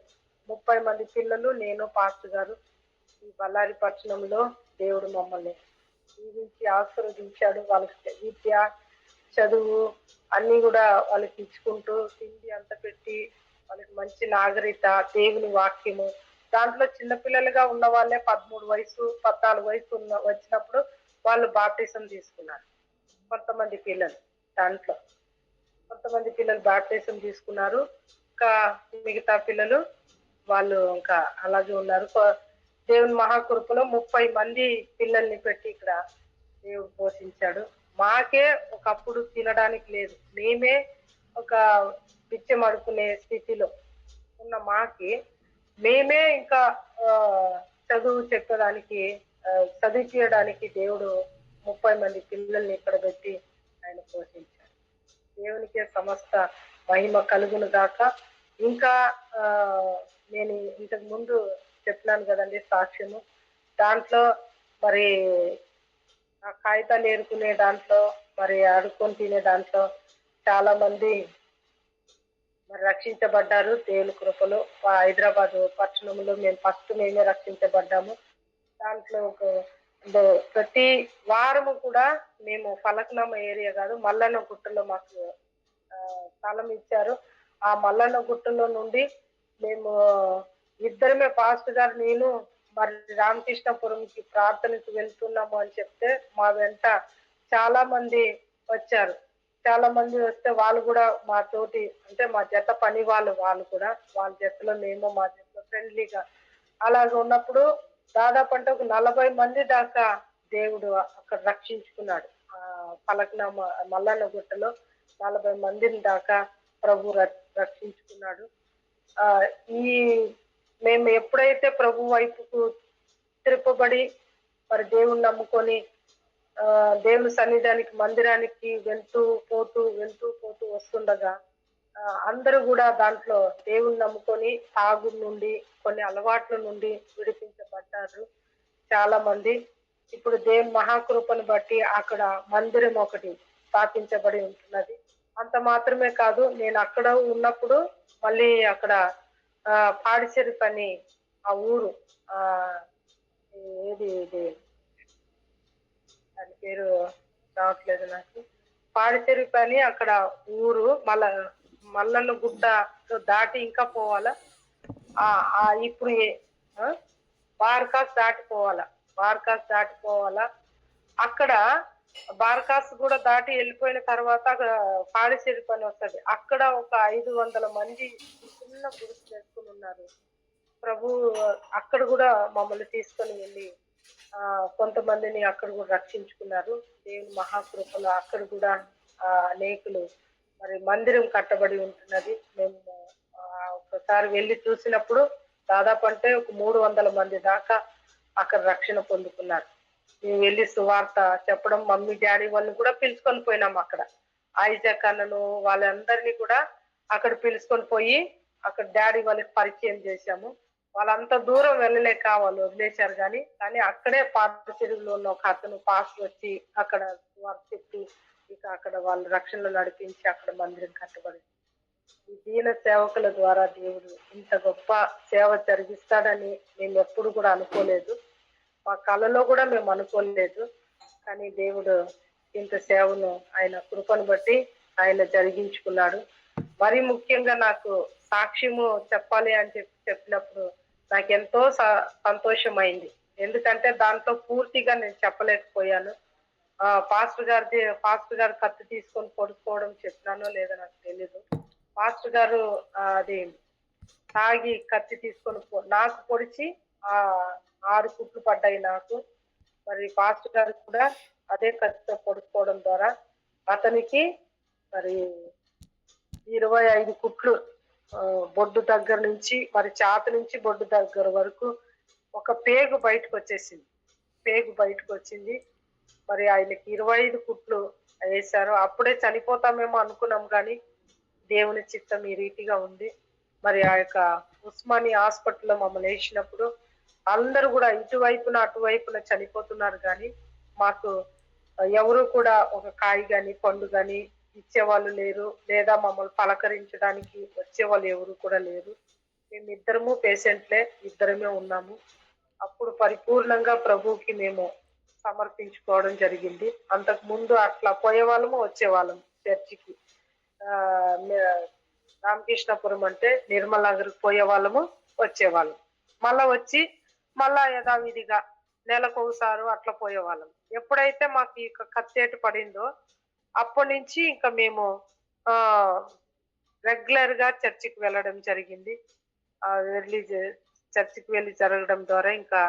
30 మంది పిల్లలు, నేను, పాస్టర్ గారు ఈ బళ్ళారి పట్టణంలో దేవుడు మమ్మల్ని దీవించి ఆశీర్వదించాడు. వాళ్ళకి విద్య, చదువు అన్ని కూడా వాళ్ళకి ఇచ్చుకుంటూ తిండి అంత పెట్టి వాళ్ళకి మంచి నాగరికత, దేవుని వాక్యము దాంట్లో చిన్నపిల్లలుగా ఉన్న వాళ్ళే 13 వయసు 14 వయసు వచ్చినప్పుడు వాళ్ళు బాప్టిజం తీసుకున్నారు. కొంతమంది పిల్లలు దాంట్లో కొంతమంది పిల్లలు బాప్టిజం తీసుకున్నారు. ఇంకా మిగతా పిల్లలు వాళ్ళు ఇంకా అలాగే ఉన్నారు. దేవుని మహాకృపలో 30 మంది పిల్లల్ని పెట్టి ఇక్కడ దేవుడు పోషించాడు. మాకే ఒకప్పుడు తినడానికి లేదు, మేమే ఒక పిచ్చం అడుకునే స్థితిలో ఉన్న మాకి మేమే ఇంకా చదువు చెప్పడానికి చదివించడానికి దేవుడు 30 మంది పిల్లల్ని ఇక్కడ పెట్టి ఆయన పోషించాడు. దేవునికే సమస్త మహిమ కలుగును గాక. ఇంకా నేను ఇంతకు ముందు చెప్పినాను కదండి సాక్ష్యము, దాంట్లో మరి కాగితాలు ఏరుకునే దాంట్లో మరి ఆడుకొని తినే దాంట్లో చాలా మంది మరి రక్షించబడ్డారు దేవుని కృపలో. హైదరాబాద్ పట్టణంలో మేము ఫస్ట్ మేమే రక్షించబడ్డాము. దాంట్లో ప్రతి వారము కూడా మేము ఫలక్నామా ఏరియా కాదు మల్లన్న గుట్టలో మాకు స్థలం ఇచ్చారు. ఆ మల్లన్న గుట్టలో నుండి మేము ఇద్దరమే, పాస్టర్ గారు నేను మరి రామకృష్ణపురంకి ప్రార్థనకు వెళ్తున్నాము అని చెప్తే మా వెంట చాలా మంది వచ్చారు. చాలా మంది వస్తే వాళ్ళు కూడా మా తోటి అంటే మా జత పని వాళ్ళు కూడా వాళ్ళ జతలో మేము మా జతలో ఫ్రెండ్లీగా అలాగ ఉన్నప్పుడు దాదాపు అంటే ఒక 40 మంది దాకా దేవుడు అక్కడ రక్షించుకున్నాడు. పలకనామ మల్లన్న గుట్టలో 40 మందిని దాకా ప్రభు రక్షించుకున్నాడు. ఈ మేము ఎప్పుడైతే ప్రభు వైపుకు తిరుపబడి మరి దేవుణ్ణి నమ్ముకొని దేవుని సన్నిధానికి మందిరానికి వెళ్తూ పోతూ వస్తుండగా అందరూ కూడా దాంట్లో దేవుణ్ణి నమ్ముకొని తాగు నుండి కొన్ని అలవాట్ల నుండి విడిపించబడ్డారు చాలా మంది. ఇప్పుడు దేవుని మహాకృపను బట్టి అక్కడ మందిరం ఒకటి స్థాపించబడి ఉంటున్నది. అంత మాత్రమే కాదు, నేను అక్కడ ఉన్నప్పుడు మళ్ళీ అక్కడ పాడిచెరు పని ఆ ఊరు ఏది ఇది దాని పేరు రావట్లేదు నాకు, పాడిచెరు పని అక్కడ ఊరు మల్లన్న గుట్ట దాటి ఇంకా పోవాలా, ఇప్పుడు బార్కాస్ దాటిపోవాలా. అక్కడ బార్కాస్ కూడా దాటి వెళ్ళిపోయిన తర్వాత పాడిచెరు పని వస్తుంది. అక్కడ ఒక 500 మంది చిన్న గుడిసి చేసుకుని ఉన్నారు. ప్రభు అక్కడ కూడా మమ్మల్ని తీసుకొని వెళ్ళి కొంతమందిని అక్కడ కూడా రక్షించుకున్నారు. దేవుని మహాకృపలో అక్కడ కూడా అనేకులు మరి మందిరం కట్టబడి ఉంటున్నది. మేము ఒకసారి వెళ్ళి చూసినప్పుడు దాదాపు అంటే ఒక 300 మంది దాకా అక్కడ రక్షణ పొందుకున్నారు. మేము వెళ్ళి సువార్త చెప్పడం, మమ్మీ డాడీ వాళ్ళని కూడా పిలుచుకొని పోయినాం. అక్కడ ఐజాక్ అన్నను వాళ్ళందరినీ కూడా అక్కడ పిలుచుకొని పోయి అక్కడ డాడీ వాళ్ళకి పరిచయం చేశాము. వాళ్ళంత దూరం వెళ్ళలేక వాళ్ళు వదిలేశారు. కానీ అక్కడే పాత చెరువులో ఉన్న ఒక అతను పాస్ వచ్చి అక్కడ వారు చెప్పి ఇక అక్కడ వాళ్ళు రక్షణలో నడిపించి అక్కడ మందిరం కట్టబడి ఈ దీన సేవకుల ద్వారా దేవుడు ఇంత గొప్ప సేవ జరిగిస్తాడని మేము ఎప్పుడు కూడా అనుకోలేదు. మా కళలో కూడా మేము అనుకోలేదు. కానీ దేవుడు ఇంత సేవను ఆయన కృపను బట్టి ఆయన జరిగించుకున్నాడు. మరి ముఖ్యంగా నాకు సాక్ష్యము చెప్పాలి అని చెప్పినప్పుడు నాకు ఎంతో సంతోషమైంది. ఎందుకంటే దాంట్లో పూర్తిగా నేను చెప్పలేకపోయాను. పాస్టర్ గారు కత్తి తీసుకొని పొడుచుకోవడం చెప్పినానో లేదో నాకు తెలీదు. పాస్టర్ గారు అది తాగి కత్తి తీసుకొని నాకు పొడిచి 6 కుట్లు పడ్డాయి నాకు. మరి పాస్టర్ గారు కూడా అదే కత్తితో పొడుచుకోవడం ద్వారా అతనికి మరి 25 కుట్లు బొడ్డు దగ్గర నుంచి మరి ఛాతి నుంచి బొడ్డు దగ్గర వరకు ఒక పేగు బయటకు వచ్చేసింది. పేగు బయటకు వచ్చింది. మరి ఆయనకి 25 కుట్లు వేశారు. అప్పుడే చనిపోతామేమో అనుకున్నాం కానీ దేవుని చిత్తం ఈ రీతిగా ఉంది. మరి ఆ యొక్క ఉస్మానియా హాస్పిటల్లో మమ్మల్ని వేసినప్పుడు అందరూ కూడా ఇటువైపున అటువైపున చనిపోతున్నారు కానీ మాకు ఎవరు కూడా ఒక కాయ గాని పండు గాని ఇచ్చేవాళ్ళు లేరు, లేదా మమ్మల్ని పలకరించడానికి వచ్చేవాళ్ళు ఎవరు కూడా లేరు. మేమిద్దరము పేషెంట్లే, ఇద్దరమే ఉన్నాము. అప్పుడు పరిపూర్ణంగా ప్రభువుకి మేము సమర్పించుకోవడం జరిగింది. అంతకు ముందు అట్లా పోయేవాళ్ళము, వచ్చేవాళ్ళము చర్చికి. రామకృష్ణపురం అంటే నిర్మల్ నగర్కి పోయేవాళ్ళము, వచ్చేవాళ్ళం. మళ్ళా వచ్చి మళ్ళా యథావిధిగా నెలకు ఒకసారి అట్లా పోయేవాళ్ళం. ఎప్పుడైతే మాకు ఈ కత్తేటు పడిందో అప్పటి నుంచి ఇంకా మేము రెగ్యులర్ గా చర్చికి వెళ్ళడం జరిగింది. వెళ్ళి చర్చికి వెళ్ళి జరగడం ద్వారా ఇంకా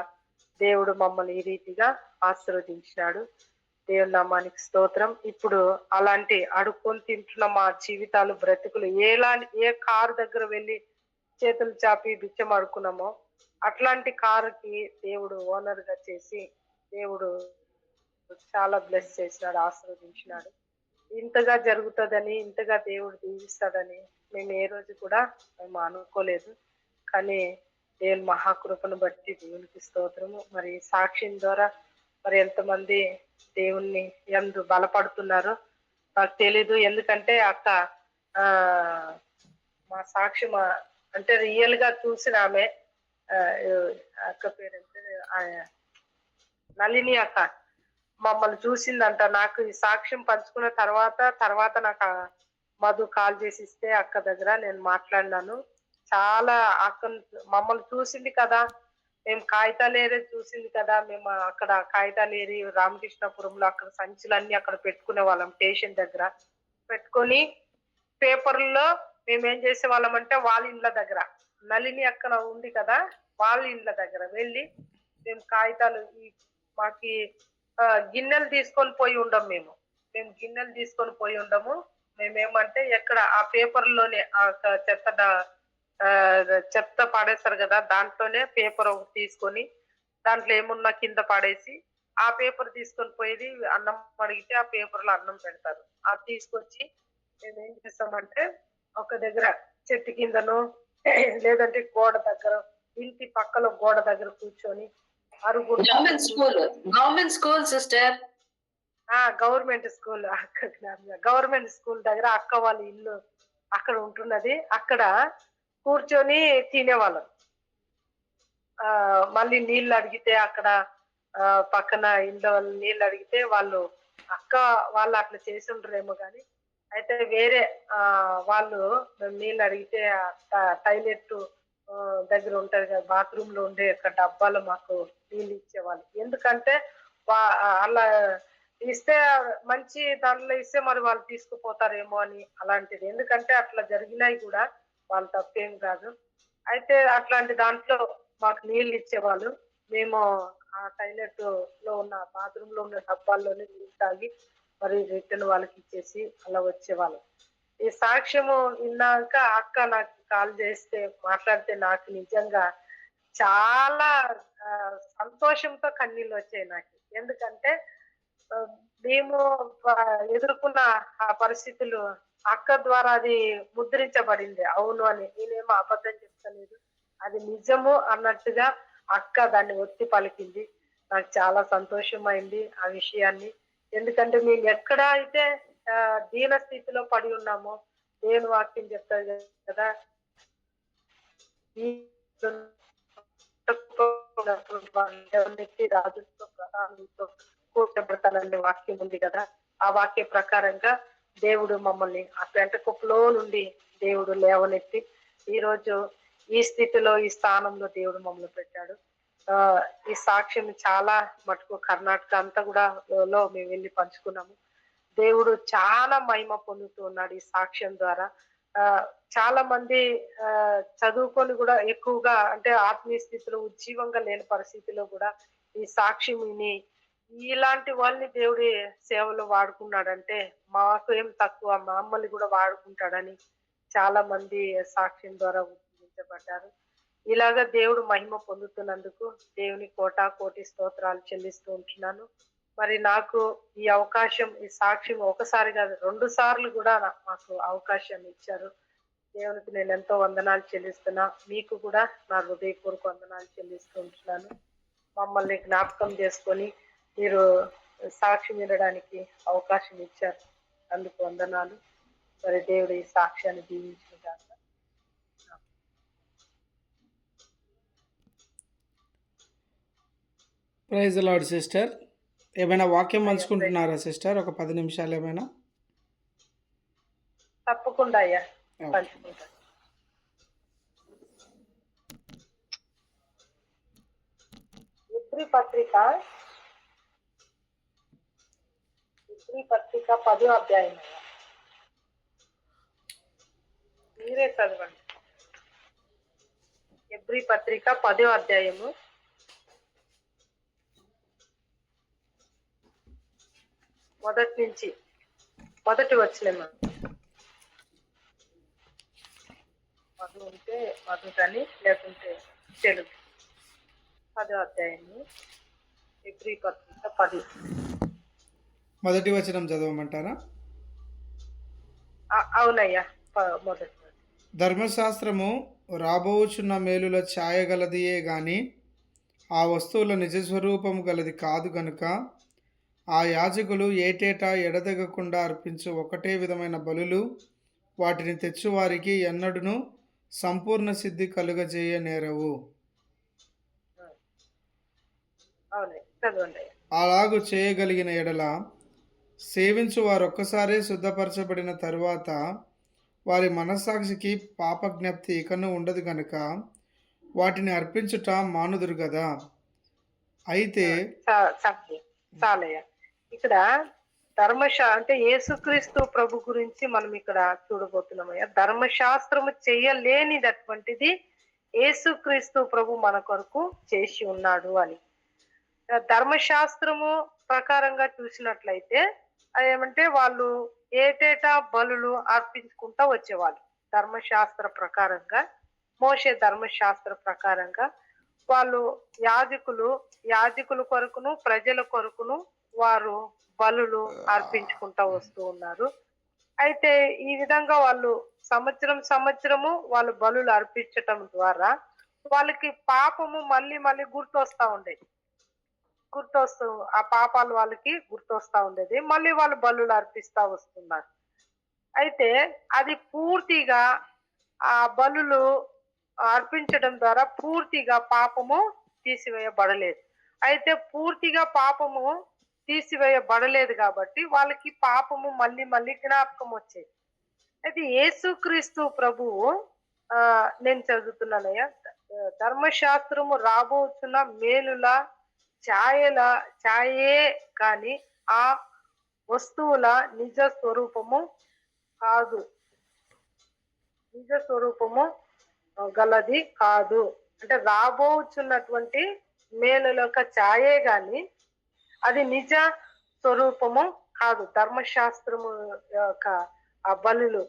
దేవుడు మమ్మల్ని ఈ రీతిగా ఆశీర్వదించినాడు. దేవుని నామానికి స్తోత్రం. ఇప్పుడు అలాంటి అడుక్కొని తింటున్న మా జీవితాలు, బ్రతుకులు ఏ కారు దగ్గర వెళ్ళి చేతులు చాపి బిచ్చం అడుకున్నామో అట్లాంటి కారుకి దేవుడు ఓనర్ గా చేసి దేవుడు చాలా బ్లెస్ చేసినాడు, ఆశీర్వదించినాడు. ఇంతగా జరుగుతుందని, ఇంతగా దేవుడు దీవిస్తాడని మేము ఏ రోజు కూడా మేము అనుకోలేదు. కానీ దేవుని మహాకృపను బట్టి దేవునికి స్తోత్రము. మరి సాక్ష్యం ద్వారా మరి ఎంతమంది దేవుణ్ణి ఎందు బలపడుతున్నారో నాకు తెలీదు. ఎందుకంటే అక్క మా సాక్ష్యం అంటే రియల్ గా చూసిన ఆమె, అక్క పేరంటే నళిని అక్క, మమ్మల్ని చూసిందంట. నాకు ఈ సాక్ష్యం పంచుకున్న తర్వాత నాకు మధు కాల్ చేసి ఇస్తే అక్క దగ్గర నేను మాట్లాడినాను. చాలా అక్క మమ్మల్ని చూసింది కదా, మేము కాగితాలు ఏరే చూసింది కదా, మేము అక్కడ కాగితాలు ఏరి రామకృష్ణపురంలో అక్కడ సంచులన్నీ అక్కడ పెట్టుకునే వాళ్ళం. స్టేషన్ దగ్గర పెట్టుకొని పేపర్లో మేమేం చేసే వాళ్ళం అంటే వాళ్ళ ఇండ్ల దగ్గర, నళిని అక్కడ ఉంది కదా, వాళ్ళ ఇండ్ల దగ్గర వెళ్ళి మేము కాగితాలు మాకి గిన్నెలు తీసుకొని పోయి ఉండం. మేము గిన్నెలు తీసుకొని పోయి ఉండము. మేమేమంటే ఎక్కడ ఆ పేపర్లోనే ఆ చెత్త పాడేస్తారు కదా, దాంట్లోనే పేపర్ ఒకటి తీసుకొని దాంట్లో ఏమున్నా కింద పాడేసి ఆ పేపర్ తీసుకొని పోయేది. అన్నం అడిగితే ఆ పేపర్లో అన్నం పెడతారు. అది తీసుకొచ్చి మేమేం చేస్తామంటే ఒక దగ్గర చెట్టు కిందను లేదంటే గోడ దగ్గర, ఇంటి పక్కలో గోడ దగ్గర కూర్చొని government school sister, government school, government school దగ్గర అక్క వాళ్ళ ఇల్లు అక్కడ ఉంటున్నది. అక్కడ కూర్చొని తినేవాళ్ళం. మళ్ళీ నీళ్ళు అడిగితే అక్కడ పక్కన ఇంట్లో వాళ్ళు నీళ్ళు అడిగితే వాళ్ళు అక్క వాళ్ళు అట్లా చేసి ఉంటారేమో కానీ, అయితే వేరే వాళ్ళు నీళ్ళు అడిగితే టాయిలెట్ దగ్గర ఉంటది కదా, బాత్రూమ్ లో ఉండే డబ్బాలు మాకు నీళ్ళు ఇచ్చేవాళ్ళు. ఎందుకంటే అలా ఇస్తే మంచి దాంట్లో ఇస్తే మరి వాళ్ళు తీసుకుపోతారేమో అని అలాంటిది. ఎందుకంటే అట్లా జరిగినాయి కూడా, వాళ్ళు తప్పేం కాదు. అయితే అట్లాంటి దాంట్లో మాకు నీళ్ళు ఇచ్చేవాళ్ళు. మేము ఆ టాయిలెట్ లో ఉన్న బాత్రూమ్ లో ఉన్న డబ్బాల్లోనే నీళ్ళు తాగి మరి రిటర్న్ వాళ్ళకి ఇచ్చేసి అలా వచ్చేవాళ్ళం. ఈ సాక్ష్యము విన్నాక అక్క నాకు కాల్ చేస్తే మాట్లాడితే నాకు నిజంగా చాలా సంతోషంతో కన్నీళ్ళు వచ్చాయి నాకు. ఎందుకంటే మేము ఎదుర్కొన్న ఆ పరిస్థితులు అక్క ద్వారా అది ముద్రించబడింది. అవును అని, నేనేమో అబద్ధం చెప్తలేదు, అది నిజము అన్నట్టుగా అక్క దాన్ని ఒత్తి పలికింది. నాకు చాలా సంతోషమైంది ఆ విషయాన్ని. ఎందుకంటే మేము ఎక్కడ అయితే దీన స్థితిలో పడి ఉన్నామో దేవుని వాక్యం చెప్తారు కదా, రాజుతో ప్రధానులతో కూర్చోబెడతాననే వాక్యం ఉంది కదా, ఆ వాక్య ప్రకారంగా దేవుడు మమ్మల్ని ఆ పెంట కుప్పలో నుండి దేవుడు లేవనెత్తి ఈరోజు ఈ స్థితిలో, ఈ స్థానంలో దేవుడు మమ్మల్ని పెట్టాడు. ఈ సాక్ష్యం చాలా మటుకు కర్ణాటక అంతా కూడా లో మేము వెళ్ళి పంచుకున్నాము. దేవుడు చాలా మహిమ పొందుతూ ఉన్నాడు ఈ సాక్ష్యం ద్వారా. చాలా మంది చదువుకొని కూడా ఎక్కువగా అంటే ఆత్మీయ స్థితిలో ఉజ్జీవంగా లేని పరిస్థితిలో కూడా ఈ సాక్ష్యం విని ఇలాంటి వాళ్ళని దేవుడి సేవలో వాడుకున్నాడంటే మాకు ఏం తక్కువ, మమ్మల్ని కూడా వాడుకుంటాడని చాలా మంది సాక్ష్యం ద్వారా ఉజ్జీవించబడ్డారు. ఇలాగ దేవుడు మహిమ పొందుతున్నందుకు దేవుని కోటి స్తోత్రాలు చెల్లిస్తూ ఉంటున్నాను. మరి నాకు ఈ అవకాశం, ఈ సాక్ష్యం ఒకసారి కాదు 2 సార్లు కూడా మాకు అవకాశాన్ని ఇచ్చారు. దేవునికి నేను ఎంతో వందనాలు చెల్లిస్తున్నా. మీకు కూడా నా హృదయపూర్వక వందనాలు చెల్లిస్తూ ఉంటున్నాను. మమ్మల్ని జ్ఞాపకం చేసుకొని మీరు సాక్ష్యం వినడానికి అవకాశం ఇచ్చారు. అందుకు వందనాలు. మరి దేవుడు ఈ సాక్ష్యాన్ని దీవించిన గాక. Praise the Lord sister. ఏమైనా వాక్యం పంచుకుంటున్నారా సిస్టర్? ఒక 10 నిమిషాలు ఏమైనా? తప్పకుండా అయ్యా, పంచుకుంటా. ఇబ్రీ పత్రిక 10వ అధ్యాయం అయ్యా. మీరే చదవండి. ఇబ్రీ పత్రిక 10వ అధ్యాయము మొదటి వచనం. మధు ఉంటే మధు కానీ, లేకుంటే తెలుగు. 10వ అధ్యాయము ఇబ్రీ పత్రిక 10. మొదటి వచనం చదవమంటారా? అవునయ్యా, మొదటి. ధర్మశాస్త్రము రాబోచున్న మేలుల ఛాయ గలదియే గాని ఆ వస్తువుల నిజస్వరూపము గలది కాదు గనుక ఆ యాజకులు ఏటేటా ఎడతెగకుండా అర్పించు ఒకటే విధమైన బలులు వాటిని తెచ్చువారికి ఎన్నడూను సంపూర్ణ సిద్ధి కలుగజేయ నేరవు. అలాగు చేయగలిగిన ఎడల సేవించు వారొక్కసారే శుద్ధపరచబడిన తరువాత వారి మనస్సాక్షికి పాపజ్ఞప్తి ఇకను ఉండదు గనుక వాటిని అర్పించుట మానుదురు కదా. అయితే ఇక్కడ అంటే యేసుక్రీస్తు ప్రభు గురించి మనం ఇక్కడ చూడబోతున్నామయ్యా. ధర్మశాస్త్రము చేయలేనిదటువంటిది యేసుక్రీస్తు ప్రభు మన కొరకు చేసి ఉన్నాడు అని. ధర్మశాస్త్రము ప్రకారంగా చూసినట్లయితే అదేమంటే వాళ్ళు ఏటేటా బలులు అర్పించుకుంటా వచ్చేవాళ్ళు. ధర్మశాస్త్ర ప్రకారంగా, మోషే ధర్మశాస్త్ర ప్రకారంగా వాళ్ళు యాజకుల కొరకును ప్రజల కొరకును వారు బలులు అర్పించుకుంటా వస్తూ ఉన్నారు. అయితే ఈ విధంగా వాళ్ళు సంవత్సరము వాళ్ళు బలులు అర్పించటం ద్వారా వాళ్ళకి పాపము మళ్ళీ గుర్తొస్తూ ఆ పాపాలు వాళ్ళకి గుర్తొస్తా ఉండేది. మళ్ళీ వాళ్ళు బలులు అర్పిస్తా వస్తున్నారు. అయితే అది పూర్తిగా ఆ బలులు అర్పించడం ద్వారా పూర్తిగా పాపము తీసివేయబడలేదు. అయితే పూర్తిగా పాపము తీసివేయబడలేదు కాబట్టి వాళ్ళకి పాపము మళ్ళీ జ్ఞాపకం వచ్చేది. అయితే యేసుక్రీస్తు ప్రభువు నేను చదువుతున్నానయ్యా, ధర్మశాస్త్రము రాబోతున్న మేలుల ఛాయే కానీ ఆ వస్తువుల నిజ స్వరూపము గలది కాదు. అంటే రాబోచున్నటువంటి మేలుల యొక్క ఛాయే గాని అది నిజ స్వరూపము కాదు. ధర్మశాస్త్రము యొక్క ఆ బలులు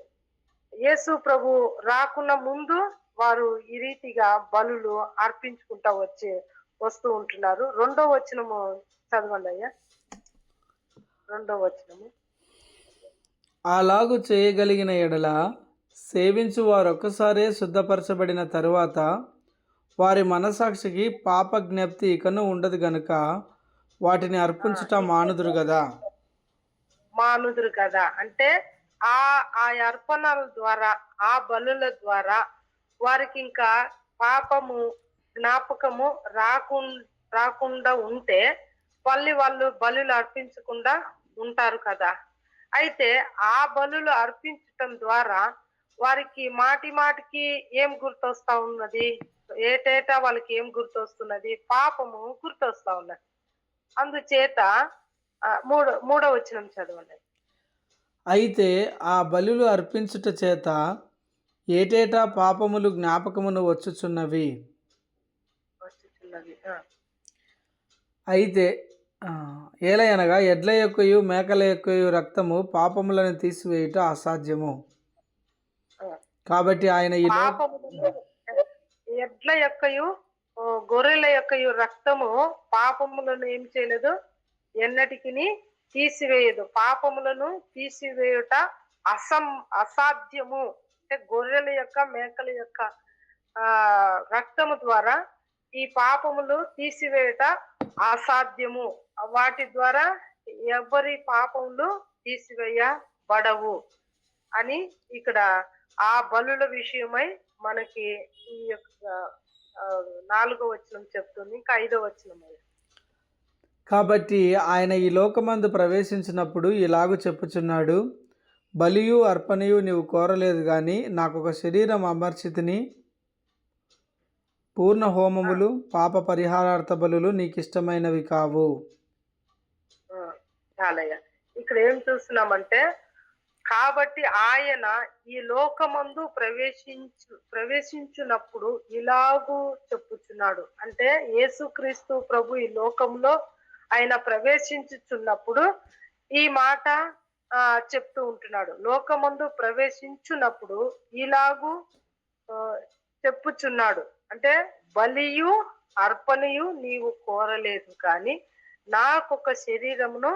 యేసు ప్రభు రాకున్న ముందు వారు ఈ రీతిగా బలులు అర్పించుకుంటా వస్తూ ఉంటున్నారు. 2వ వచనము చదవండి అయ్యా. 2వ వచనము. అలాగు చేయగలిగిన ఎడల సేవించు వారొక్కసారే శుద్ధపరచబడిన తరువాత వారి మనసాక్షికి పాప జ్ఞప్తి ఇకను ఉండదు గనుక వాటిని అర్పించుట మానుదురు కదా. అంటే ఆ అర్పణల ద్వారా, ఆ బలుల ద్వారా వారికి ఇంకా పాపము జ్ఞాపకము రాకుండా ఉంటే వాళ్ళు బలులు అర్పించకుండా ఉంటారు కదా. అయితే ఆ బలులు అర్పించటం ద్వారా వారికి మాటికి ఏం గుర్తొస్తా ఉన్నది? ఏటేటా వాళ్ళకి ఏం గుర్తొస్తున్నది? పాపము గుర్తొస్తా ఉన్నది. అందుచేత 3వ వచనం చదవండి. అయితే ఆ బలులు అర్పించుట చేత ఏటేటా పాపములు జ్ఞాపకమును వచ్చుచున్నవి. అయితే ఏలయనగా ఎడ్ల యొక్కయు మేకల యొక్కయు రక్తము పాపములను తీసివేయుట అసాధ్యము. కాబట్టి ఆయన ఈ లో పాపములను ఎడ్ల యొక్కయు గొర్రెల యొక్కయు రక్తము పాపములను ఏం చేయలేదు, ఎన్నటికి తీసివేయదు. పాపములను తీసివేయుట అసాధ్యము. అంటే గొర్రెల యొక్క మేకల యొక్క రక్తము ద్వారా ఈ పాపములు తీసివేయుట అసాధ్యము. వాటి ద్వారా ఎవరి పాపములు తీసివేయబడవు అని ఇక్కడ ఆ బలుల విషయమై మనకి ఈ యొక్క 4వ వచనం చెప్తుంది. ఇంకా 5వ వచనం. కాబట్టి ఆయన ఈ లోకమందు ప్రవేశించినప్పుడు ఇలాగు చెప్పుచున్నాడు, బలియు అర్పణయు నీవు కోరలేదు గాని నాకొక శరీరం అమర్చితిని, పూర్ణ హోమములు పాప పరిహారార్థ బలులు నీకు ఇష్టమైనవి కావు. చాలయ్య. ఇక్కడ ఏం చూస్తున్నామంటే, కాబట్టి ఆయన ఈ లోకమందు ప్రవేశించున్నప్పుడు ఇలాగూ చెప్పుచున్నాడు. అంటే యేసుక్రీస్తు ప్రభు ఈ లోకంలో ఆయన ప్రవేశించుచున్నప్పుడు ఈ మాట చెప్తూ ఉంటున్నాడు. లోకమందు ప్రవేశించున్నప్పుడు ఇలాగూ చెప్పుచున్నాడు. అంటే బలియు అర్పణయు నీవు కోరలేదు కానీ నాకొక శరీరమును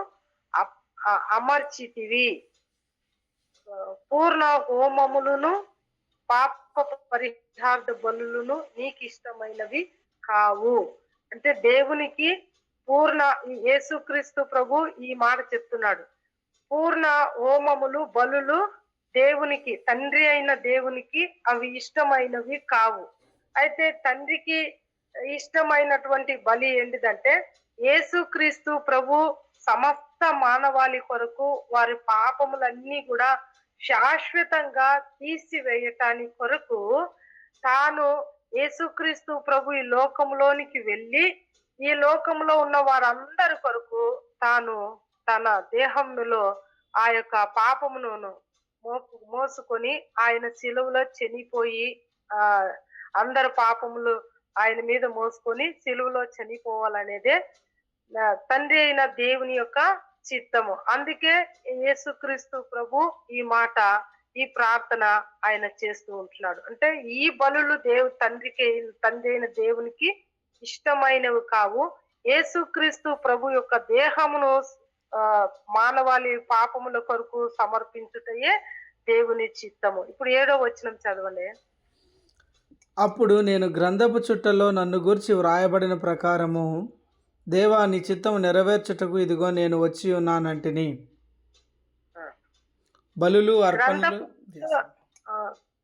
అమర్చితివి, పూర్ణ హోమములను పాప పరిహార్థ బలులను నీకు ఇష్టమైనవి కావు. అంటే దేవునికి యేసుక్రీస్తు ప్రభు ఈ మాట చెప్తున్నాడు. పూర్ణ హోమములు బలులు దేవునికి, తండ్రి అయిన దేవునికి అవి ఇష్టమైనవి కావు. అయితే తండ్రికి ఇష్టమైనటువంటి బలి ఏంటిదంటే యేసుక్రీస్తు ప్రభు సమస్త మానవాళి కొరకు వారి పాపములన్నీ కూడా శాశ్వతంగా తీసివేయటానికి కొరకు తాను యేసుక్రీస్తు ప్రభు ఈ లోకంలోనికి వెళ్ళి ఈ లోకంలో ఉన్న వారందరి కొరకు తాను తన దేహంలో ఆ యొక్క పాపమును మోసుకొని ఆయన శిలువలో చనిపోయి అందరు పాపములు ఆయన మీద మోసుకొని శిలువలో చనిపోవాలనేదే తండ్రి అయిన దేవుని యొక్క చిత్తము. అందుకే యేసుక్రీస్తు ప్రభు ఈ మాట, ఈ ప్రార్థన ఆయన చేస్తూ ఉంటున్నాడు. అంటే ఈ బలులు తండ్రి అయిన దేవునికి ఇష్టమైనవి కావు. యేసుక్రీస్తు ప్రభు యొక్క దేహమును మానవాళి పాపముల కొరకు సమర్పించుటయే దేవుని చిత్తము. ఇప్పుడు 7వ వచనం చదవండి. అప్పుడు నేను గ్రంథపు చుట్టలో నన్ను గూర్చి వ్రాయబడిన ప్రకారము దేవా నీ చిత్తము నెరవేర్చుటకు ఇదిగో నేను వచ్చి ఉన్నానంటిని. బలులు అర్పణలు.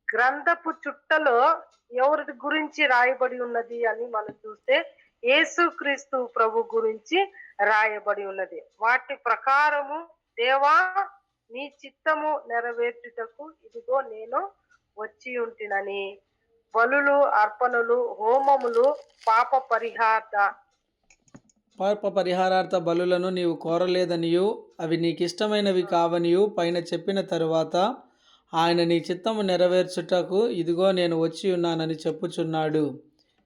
గ్రంథపు చుట్టలో ఎవరి గురించి రాయబడి ఉన్నది అని మనం చూస్తే యేసుక్రీస్తు ప్రభు గురించి రాయబడి ఉన్నది. వాటి ప్రకారము దేవా నీ చిత్తము నెరవేర్చుటకు ఇదిగో నేను వచ్చి ఉంటినని, బలులు అర్పణలు హోమములు పాప పరిహారార్థ బలులను నీవు కోరలేదనియు అవి నీకు ఇష్టమైనవి కావనియు పైన చెప్పిన తరువాత ఆయన నీ చిత్తము నెరవేర్చుటకు ఇదిగో నేను వచ్చి ఉన్నానని చెప్పుచున్నాడు.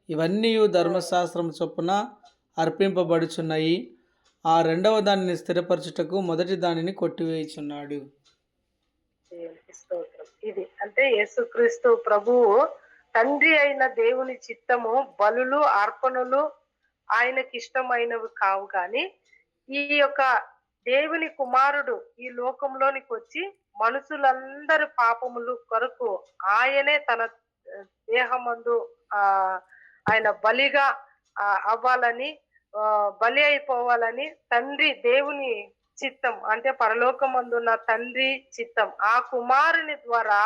ఇవన్నీ ధర్మశాస్త్రం చొప్పున అర్పింపబడుచున్నాయి. ఆ రెండవ దానిని స్థిరపరచుటకు మొదటి దానిని కొట్టివేయుచున్నాడు. ఇది అంటే యేసుక్రీస్తు ప్రభువు తండ్రి అయిన దేవుని చిత్తము బలులు అర్పణలు ఆయనకి ఇష్టమైనవి కావు. కానీ ఈ యొక్క దేవుని కుమారుడు ఈ లోకంలోనికి వచ్చి మనుషులందరి పాపములు కొరకు ఆయనే తన దేహమందు ఆయన బలిగా అవ్వాలని, బలి అయిపోవాలని తండ్రి దేవుని చిత్తం. అంటే పరలోకమందున్న తండ్రి చిత్తం. ఆ కుమారుని ద్వారా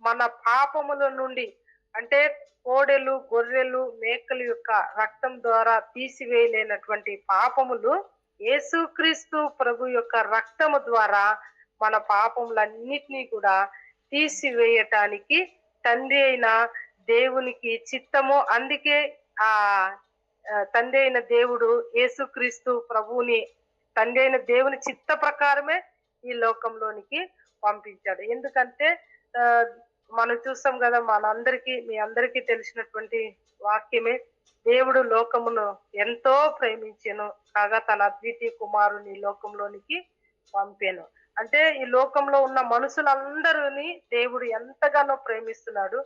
మన పాపముల నుండి, అంటే కోడెలు గొర్రెలు మేకల యొక్క రక్తం ద్వారా తీసివేయలేనటువంటి పాపములు యేసుక్రీస్తు ప్రభు యొక్క రక్తము ద్వారా మన పాపములన్నిటినీ కూడా తీసివేయటానికి తండ్రి అయిన దేవునికి చిత్తము. అందుకే ఆ తండ్రి అయిన దేవుడు యేసుక్రీస్తు ప్రభువుని తండ్రి అయిన దేవుని చిత్త ప్రకారమే ఈ లోకంలోనికి పంపించాడు. ఎందుకంటే మనం చూస్తాం కదా, మీ అందరికీ తెలిసినటువంటి వాక్యమే, దేవుడు లోకమును ఎంతో ప్రేమించెను కాగా తన అద్వితీయ కుమారుని లోకంలోనికి పంపాను. అంటే ఈ లోకంలో ఉన్న మనుషులందరిని దేవుడు ఎంతగానో ప్రేమిస్తున్నాడు.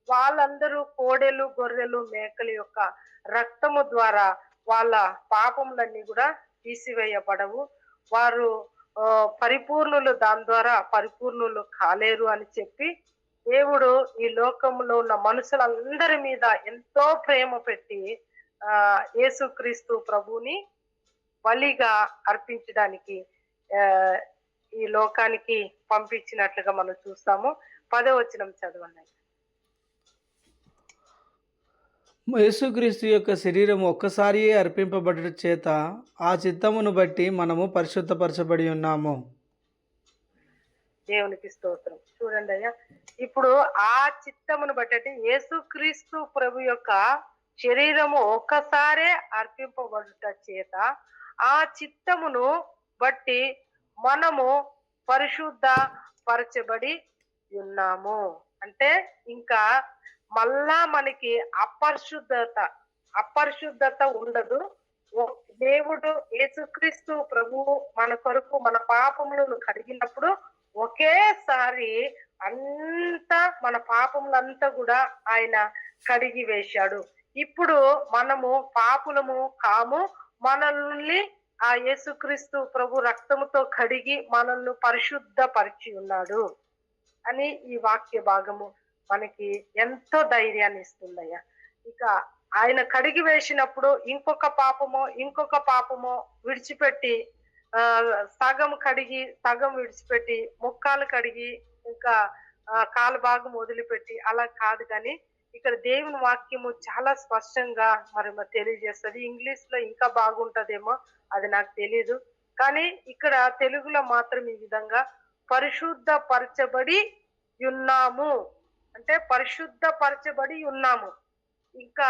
వాళ్ళందరూ కోడెలు, గొర్రెలు, మేకల యొక్క రక్తము ద్వారా వాళ్ళ పాపములన్నీ కూడా తీసివేయబడవు. వారు పరిపూర్ణులు, దాని ద్వారా పరిపూర్ణులు కాలేరు అని చెప్పి దేవుడు ఈ లోకంలో ఉన్న మనుషులందరి మీద ఎంతో ప్రేమ పెట్టి యేసుక్రీస్తు ప్రభువుని బలిగా అర్పించడానికి ఆ ఈ లోకానికి పంపించినట్లుగా మనం చూస్తాము. 10వ వచనం చదవండి. యేసుక్రీస్తు యొక్క శరీరం ఒక్కసారియే అర్పింపబడుట చేత ఆ చిత్తమును బట్టి మనము పరిశుద్ధపరచబడి ఉన్నాము. దేవునికి స్తోత్రం. చూడండి అయ్యా, ఇప్పుడు ఆ చిత్తమును బట్టి అంటే యేసుక్రీస్తు ప్రభు యొక్క శరీరము ఒక్కసారే అర్పింపబడుట చేత ఆ చిత్తమును బట్టి మనము పరిశుద్ధ పరచబడి ఉన్నాము. అంటే ఇంకా మళ్ళా మనకి అపరిశుద్ధత ఉండదు. దేవుడు యేసుక్రీస్తు ప్రభువు మన కొరకు మన పాపములను కడిగినప్పుడు ఒకేసారి అంతా మన పాపములంతా కూడా ఆయన కడిగి వేశాడు. ఇప్పుడు మనము పాపులము కాము, మనల్ని ఆ యేసుక్రీస్తు ప్రభు రక్తముతో కడిగి మనల్ని పరిశుద్ధపరిచి ఉన్నాడు అని ఈ వాక్య భాగము మనకి ఎంతో ధైర్యాన్ని ఇస్తుందయ్యా. ఇక ఆయన కడిగి వేసినప్పుడు ఇంకొక పాపమో విడిచిపెట్టి సగం కడిగి సగం విడిచిపెట్టి ముక్కాలు కడిగి ఇంకా కాలు భాగం వదిలిపెట్టి అలా కాదు. కానీ ఇక్కడ దేవుని వాక్యము చాలా స్పష్టంగా మరి తెలియజేస్తుంది. ఇంగ్లీష్ లో ఇంకా బాగుంటదేమో, అది నాకు తెలీదు. కానీ ఇక్కడ తెలుగులో మాత్రం ఈ విధంగా పరిశుద్ధపరచబడి ఉన్నాము అంటే పరిశుద్ధపరచబడి ఉన్నాము. ఇంకా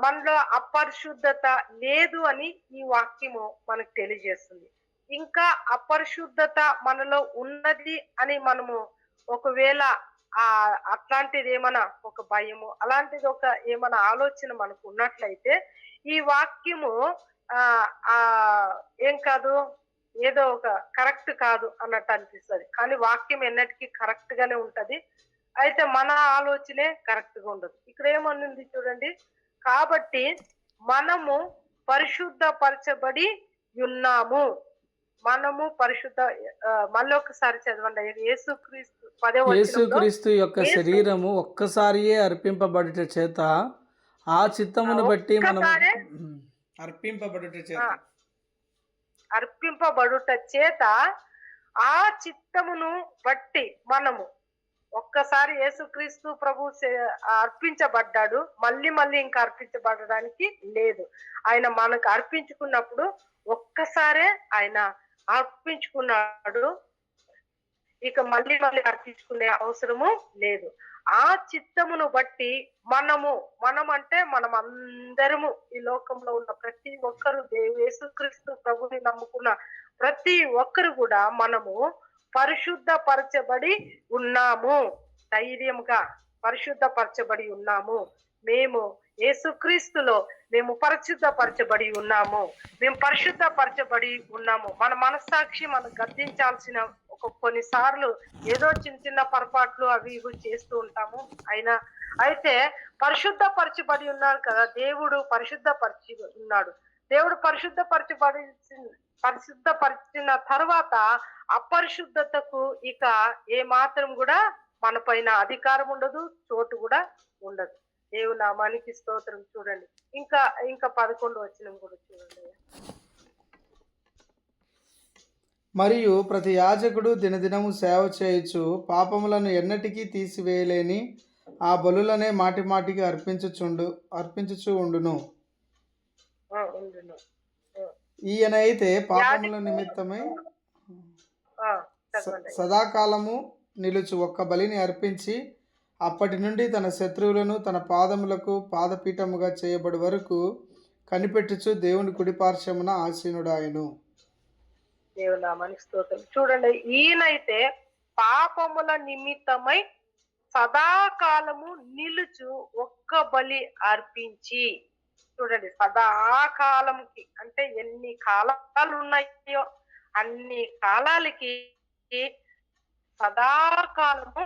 మనలో అపరిశుద్ధత లేదు అని ఈ వాక్యము మనకు తెలియజేస్తుంది. ఇంకా అపరిశుద్ధత మనలో ఉన్నది అని మనము ఒకవేళ అట్లాంటిది ఏమైనా ఒక భయము అలాంటిది ఒక ఏమైనా ఆలోచన మనకు ఉన్నట్లయితే ఈ వాక్యము ఏం కాదు, ఏదో ఒక కరెక్ట్ కాదు అన్నట్టు అనిపిస్తుంది. కానీ వాక్యం ఎన్నటికీ కరెక్ట్ గానే ఉంటది. అయితే మన ఆలోచనే కరెక్ట్ గా ఉండదు. ఇక్కడ ఏమనుంది చూడండి, కాబట్టి మనము పరిశుద్ధపరచబడి ఉన్నాము. మనము మళ్ళీ ఒకసారి చదవండి. యేసుక్రీస్తు యొక్క శరీరము ఒక్కసారియే అర్పింపబడుట చేత ఆ చిత్తమును బట్టి మనం అర్పింపబడుట చేత ఆ చిత్తమును బట్టి మనము ఒక్కసారి యేసుక్రీస్తు ప్రభు అర్పించబడ్డాడు, మళ్ళీ ఇంకా అర్పించబడడానికి లేదు. ఆయన మనకు అర్పించుకున్నప్పుడు ఒక్కసారే ఆయన అర్పించుకున్నాడు, ఇక మళ్ళీ అర్పించుకునే అవసరము లేదు. ఆ చిత్తమును బట్టి మనం అంటే మనం అందరము ఈ లోకంలో ఉన్న ప్రతి ఒక్కరు యేసుక్రీస్తు ప్రభుని నమ్ముకున్న ప్రతి ఒక్కరు కూడా మనము పరిశుద్ధపరచబడి ఉన్నాము. ధైర్యంగా పరిశుద్ధపరచబడి ఉన్నాము. మేము యేసుక్రీస్తులో మేము పరిశుద్ధపరచబడి ఉన్నాము. మన మనస్సాక్షి మనం గద్దించాల్సిన కొన్నిసార్లు ఏదో చిన్న పొరపాట్లు అవి ఇవి చేస్తూ ఉంటాము. అయితే పరిశుద్ధపరచబడి ఉన్నాడు కదా, దేవుడు పరిశుద్ధపరిచి ఉన్నాడు. దేవుడు పరిశుద్ధపరిచిన తర్వాత అపరిశుద్ధతకు ఇక ఏ మాత్రం కూడా మన పైన అధికారం ఉండదు, చోటు కూడా ఉండదు. దేవుని నామానికి స్తోత్రం. చూడండి ఇంకా 11వ వచనం కూడా చూడండి. మరియు ప్రతి యాజకుడు దినదినము సేవ చేయొచ్చు పాపములను ఎన్నటికీ తీసివేయలేని ఆ బలులనే మాటికి అర్పించుచు ఉండును. ఈయన అయితే పాపముల నిమిత్తమై సదాకాలము నిలుచు ఒక్క బలిని అర్పించి అప్పటి నుండి తన శత్రువులను తన పాదములకు పాదపీఠముగా చేయబడి వరకు కనిపెట్టుచు దేవుని కుడిపార్శ్వమున ఆసీనుడాయను. దేవుని నామానికి స్తోత్రం. చూడండి, ఈయనైతే పాపముల నిమిత్తమై సదాకాలము నిలుచు ఒక్క బలి అర్పించి, చూడండి సదాకాలంకి అంటే ఎన్ని కాలాలు ఉన్నాయో అన్ని కాలాలకి ఈ సదాకాలము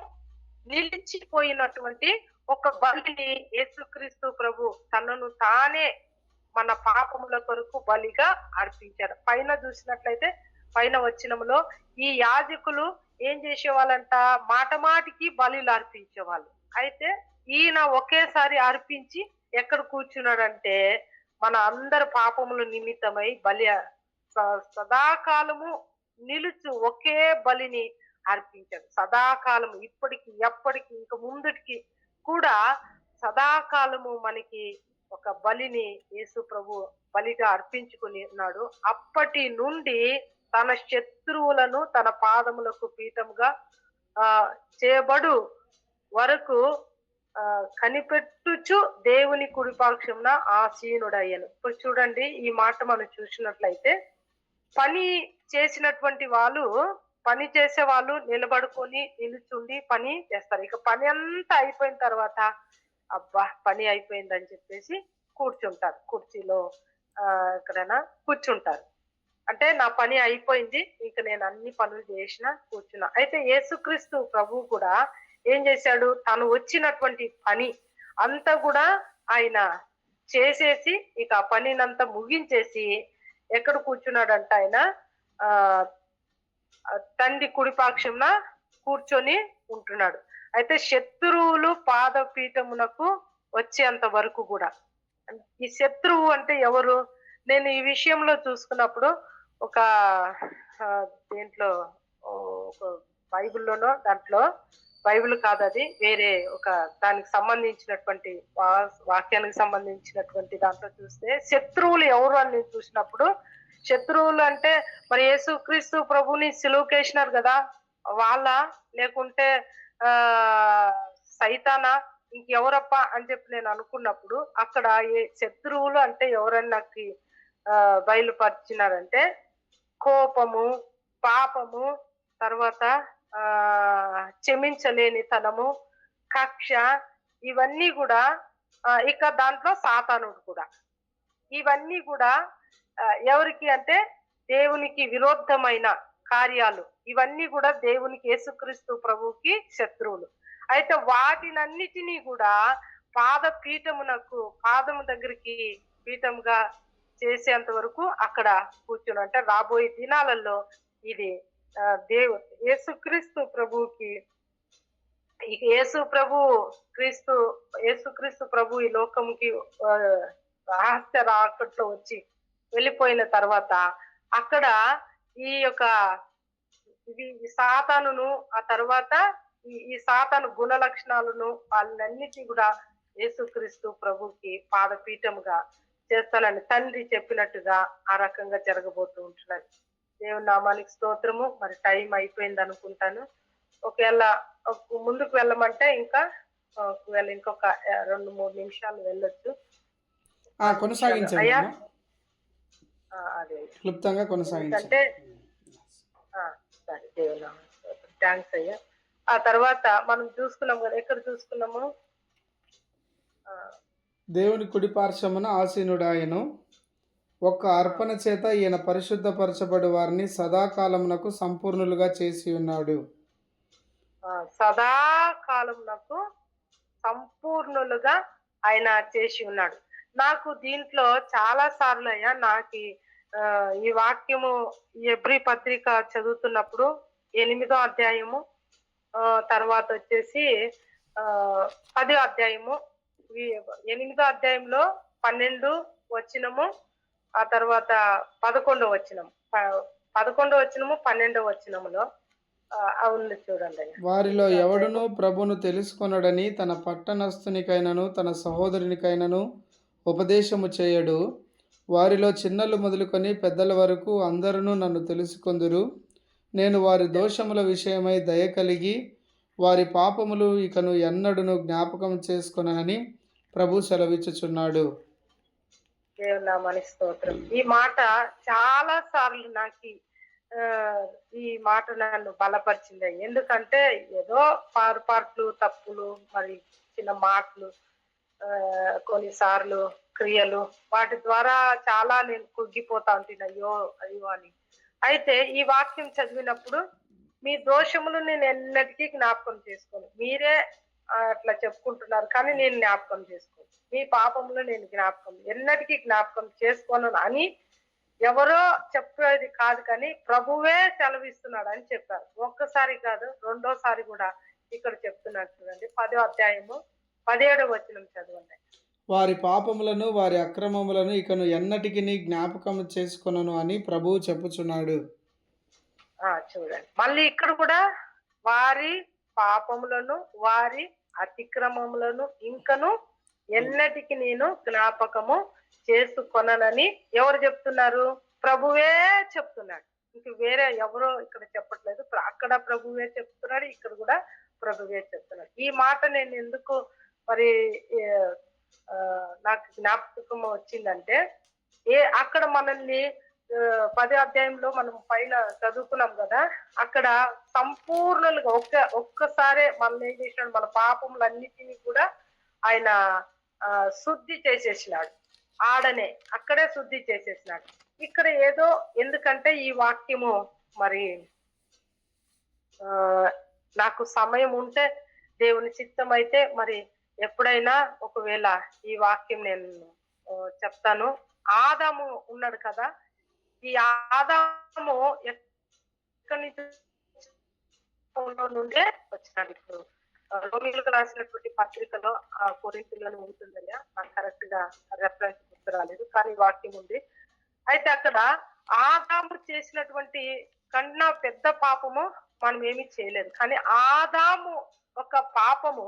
నిలిచిపోయినటువంటి ఒక బలిని యేసుక్రీస్తు ప్రభు తనను తానే మన పాపముల కొరకు బలిగా అర్పించారు. పైన చూసినట్లయితే పైన వచనములో ఈ యాజకులు ఏం చేసేవాళ్ళంట, మాట మాటికి బలిలు అర్పించేవాళ్ళు. అయితే ఈయన ఒకేసారి అర్పించి ఎక్కడ కూర్చున్నాడంటే మన అందరి పాపముల నిమిత్తమై బలి సదాకాలము నిలుచు ఒకే బలిని అర్పించాడు. సదాకాలము ఇప్పటికి ఎప్పటికి ఇంక ముందుకి కూడా సదాకాలము మనకి ఒక బలిని యేసు ప్రభు బలిగా అర్పించుకుని ఉన్నాడు. అప్పటి నుండి తన శత్రువులను తన పాదములకు పీఠముగా చేయబడు వరకు కనిపెట్టుచు దేవుని కుడిపాక్షమున ఆసీనుడయ్యను. ఇప్పుడు చూడండి, ఈ మాట మనం చూసినట్లయితే పని చేసినటువంటి వాళ్ళు, పని చేసే వాళ్ళు నిలబడుకొని నిలుచుండి పని చేస్తారు. ఇక పని అంతా అయిపోయిన తర్వాత అబ్బా పని అయిపోయిందని చెప్పేసి కూర్చుంటారు. కుర్చీలో ఎక్కడైనా కూర్చుంటారు. అంటే నా పని అయిపోయింది, ఇంక నేను అన్ని పనులు చేసిన కూర్చున్నా. అయితే యేసుక్రీస్తు ప్రభు కూడా ఏం చేశాడు, తను వచ్చినటువంటి పని అంతా కూడా ఆయన చేసేసి ఇక ఆ పనినంతా ముగించేసి ఎక్కడ కూర్చున్నాడంట, ఆయన తండ్రి కుడిపాక్షంన కూర్చొని ఉంటున్నాడు. అయితే శత్రువులు పాదపీఠమునకు వచ్చేంత వరకు కూడా, ఈ శత్రువు అంటే ఎవరు, నేను ఈ విషయంలో చూసుకున్నప్పుడు ఒక దేంట్లో ఒక బైబిల్లోనో, దాంట్లో బైబిల్ కాదు అది వేరే ఒక దానికి సంబంధించినటువంటి వాక్యానికి సంబంధించినటువంటి దాంట్లో చూస్తే శత్రువులు ఎవరు అని నేను చూసినప్పుడు, శత్రువులు అంటే మరి యేసుక్రీస్తు ప్రభుని సిలువకేసినారు కదా వాళ్ళ, లేకుంటే సైతానా, ఇంకెవరప్ప అని చెప్పి నేను అనుకున్నప్పుడు అక్కడ శత్రువులు అంటే ఎవరని నాకు బయలుపరిచినారంటే కోపము, పాపము, తర్వాత క్షమించలేని తనము, కక్ష, ఇవన్నీ కూడా ఇక దాంట్లో సాతానుడు కూడా, ఇవన్నీ కూడా ఎవరికి అంటే దేవునికి విరోధమైన కార్యాలు, ఇవన్నీ కూడా దేవునికి యేసుక్రీస్తు ప్రభువుకి శత్రువులు. అయితే వాటినన్నిటినీ కూడా పాదము దగ్గరికి పీఠముగా చేసేంత వరకు అక్కడ కూర్చుని, అంటే రాబోయే దినాలలో ఇది యేసుక్రీస్తు ప్రభువుకి, యేసుక్రీస్తు ప్రభు ఈ లోకంకి రహస్య రాకట్లో వచ్చి వెళ్ళిపోయిన తర్వాత అక్కడ ఈ యొక్క సాతానును, ఆ తర్వాత ఈ సాతాను గుణ లక్షణాలను వాళ్ళన్నిటి కూడా యేసుక్రీస్తు ప్రభుకి పాదపీఠముగా చేస్తానని తండ్రి చెప్పినట్టుగా ఆ రకంగా జరగబోతూ ఉంటున్నది. దేవుని నామానికి స్తోత్రము. మరి టైం అయిపోయింది అనుకుంటాను. ఒకవేళ ముందుకు వెళ్ళమంటే ఇంకా ఒకవేళ ఇంకొక 2-3 నిమిషాలు వెళ్ళొచ్చు. కొనసాగించండి అయ్యా, అదే క్లుప్తంగా కొనసాగించండి. సరే, దేవుని థ్యాంక్స్ అయ్యా. ఆ తర్వాత మనం చూసుకున్నాం కదా, ఎక్కడ చూసుకున్నాము, దేవుని కుడిపార్శ్వమున ఆసీనుడాయను, ఒక్క అర్పణ చేత ఈయన పరిశుద్ధపరచబడి వారిని సదాకాలమునకు సంపూర్ణులుగా చేసి ఉన్నాడు. సదాకాలమునకు సంపూర్ణులుగా ఆయన చేసి ఉన్నాడు. నాకు దీంట్లో చాలా సార్లు అయ్యా నాకు ఈ వాక్యము ఎబ్రీ పత్రిక చదువుతున్నప్పుడు 8వ అధ్యాయము, తర్వాత వచ్చేసి 10వ అధ్యాయము, 8వ అధ్యాయంలో 12 వచనము, ఆ తర్వాత 11వ వచనము, 11వ వచనము 12వ వచనములో అవును చూడండి. వారిలో ఎవడును ప్రభును తెలుసుకొనడని తన పట్టణస్థునికైనను తన సహోదరునికైనను ఉపదేశము చేయడు. వారిలో చిన్నలు మొదలుకొని పెద్దల వరకు అందరూ నన్ను తెలుసుకొందురు. నేను వారి దోషముల విషయమై దయ కలిగి వారి పాపములు ఇకను ఎన్నడును జ్ఞాపకం చేసుకొనని ప్రభు సెలవిచ్చుచున్నాడు. దేవుని నామానికి స్తోత్రం. ఈ మాట చాలా సార్లు నాకు ఈ మాట నన్ను బలపరిచింది. ఎందుకంటే ఏదో పార్పాట్లు, తప్పులు, మరి చిన్న మాటలు, కొన్నిసార్లు క్రియలు, వాటి ద్వారా చాలా నేను కుగ్గిపోతా ఉంటుంది, అయ్యో అయ్యో అని. అయితే ఈ వాక్యం చదివినప్పుడు మీ దోషములు నేను ఎన్నటికీ జ్ఞాపకం చేసుకోను. మీరే అట్లా చెప్పుకుంటున్నారు కానీ నేను జ్ఞాపకం చేసుకోను. మీ పాపములు నేను ఎన్నటికీ జ్ఞాపకం చేసుకోను అని ఎవరో చెప్పేది కాదు కానీ ప్రభువే సెలవిస్తున్నాడు అని చెప్పారు. ఒక్కసారి కాదు, రెండోసారి కూడా ఇక్కడ చెప్తున్నాడు. చూడండి 10వ అధ్యాయము 17వ వచనం చదవండి. వారి పాపములను వారి అక్రమములను ఇకను ఎన్నటికి జ్ఞాపకం చేసుకొనను అని ప్రభువు చెప్పుచున్నాడు. చూడండి, మళ్ళీ ఇక్కడ కూడా వారి పాపములను వారి అతిక్రమములను ఇంకను ఎన్నటికి నేను జ్ఞాపకము చేసుకొననని ఎవరు చెప్తున్నారు? ప్రభువే చెప్తున్నాడు. ఇంక వేరే ఎవరో ఇక్కడ చెప్పట్లేదు. అక్కడ ప్రభువే చెప్తున్నాడు, ఇక్కడ కూడా ప్రభువే చెప్తున్నాడు. ఈ మాట నేను ఎందుకు మరి నాకు జ్ఞాపకం వచ్చిందంటే, అక్కడ మనల్ని 10వ అధ్యాయంలో మనం పైన చదువుకున్నాం కదా, అక్కడ సంపూర్ణంగా ఒక్కసారే మనల్ని ఏం చేసినాడు? మన పాపములన్నిటినీ కూడా ఆయన శుద్ధి చేసేసినాడు. ఆడనే అక్కడే శుద్ధి చేసేసినాడు. ఇక్కడ ఏదో ఎందుకంటే ఈ వాక్యము మరి నాకు సమయం ఉంటే దేవుని చిత్తం అయితే మరి ఎప్పుడైనా ఒకవేళ ఈ వాక్యం నేను చెప్తాను. ఆదాము ఉన్నాడు కదా, ఈ ఆదాము ఎక్కడి నుండే వచ్చినాడు. ఇప్పుడు రోమిలకు రాసినటువంటి పత్రికలో కొరింథీయులను ఉంటుందయ్యా, నాకు కరెక్ట్ గా రెఫరెన్స్ గుర్తు రాలేదు కానీ వాక్యం ఉంది. అయితే అక్కడ ఆదాము చేసినటువంటి కన్నా పెద్ద పాపము మనం ఏమీ చేయలేదు, కానీ ఆదాము ఒక పాపము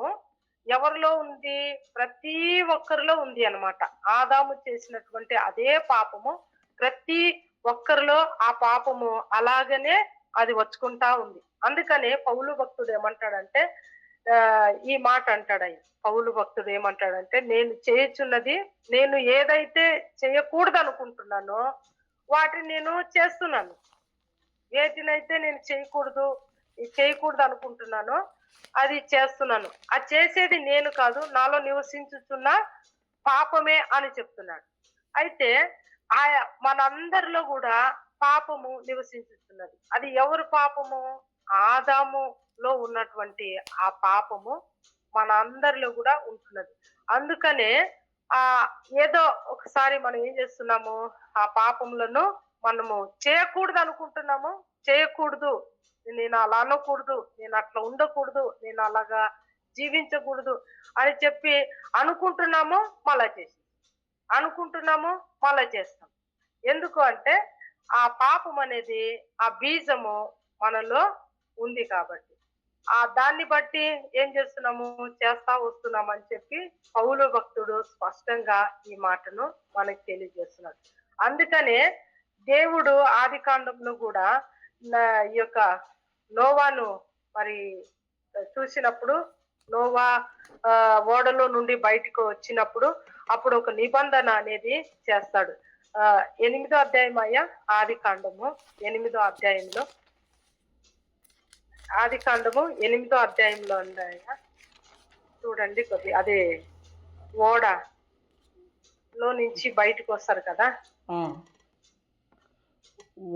ఎవరిలో ఉంది? ప్రతి ఒక్కరిలో ఉంది అన్నమాట. ఆదాము చేసినటువంటి అదే పాపము ప్రతి ఒక్కరిలో ఆ పాపము అలాగనే అది వచ్చుకుంటా ఉంది. అందుకనే పౌలు భక్తుడు ఏమంటాడంటే, ఈ మాట అంటాడు. పౌలు భక్తుడు ఏమంటాడంటే, నేను చేయుచున్నది, నేను ఏదైతే చేయకూడదు అనుకుంటున్నానో వాటిని నేను చేస్తున్నాను. వేటినైతే నేను చేయకూడదు అనుకుంటున్నానో అది చేస్తున్నాను. అది చేసేది నేను కాదు, నాలో నివసించుతున్న పాపమే అని చెప్తున్నాడు. అయితే మనందరిలో కూడా పాపము నివసించుతున్నది. అది ఎవరు పాపము? ఆదాములో ఉన్నటువంటి ఆ పాపము మన అందరిలో కూడా ఉంటున్నది. అందుకనే ఏదో ఒకసారి మనం ఏం చేస్తున్నాము? ఆ పాపములను మనము చేయకూడదు అనుకుంటున్నాము. చేయకూడదు, నేను అలా అనకూడదు, నేను అట్లా ఉండకూడదు, నేను అలాగా జీవించకూడదు అని చెప్పి అనుకుంటున్నాము, మళ్ళా చేస్తాం. ఎందుకు అంటే ఆ పాపం అనేది ఆ బీజము మనలో ఉంది కాబట్టి దాన్ని బట్టి ఏం చేస్తున్నాము? చేస్తా వస్తున్నాం అని చెప్పి పౌలు భక్తుడు స్పష్టంగా ఈ మాటను మనకి తెలియజేస్తున్నాడు. అందుకనే దేవుడు ఆది కాండంలో కూడా ఈ యొక్క నోవాను మరి చూసినప్పుడు, నోవా ఓడలో నుండి బయటకు వచ్చినప్పుడు అప్పుడు ఒక నిబంధన అనేది చేస్తాడు. 8వ అధ్యాయం అయ్యా, ఆది కాండము 8వ అధ్యాయంలో, ఆది కాండము 8వ అధ్యాయంలో ఉందయ్యా. చూడండి, అదే ఓడలో నుంచి బయటకు వస్తారు కదా.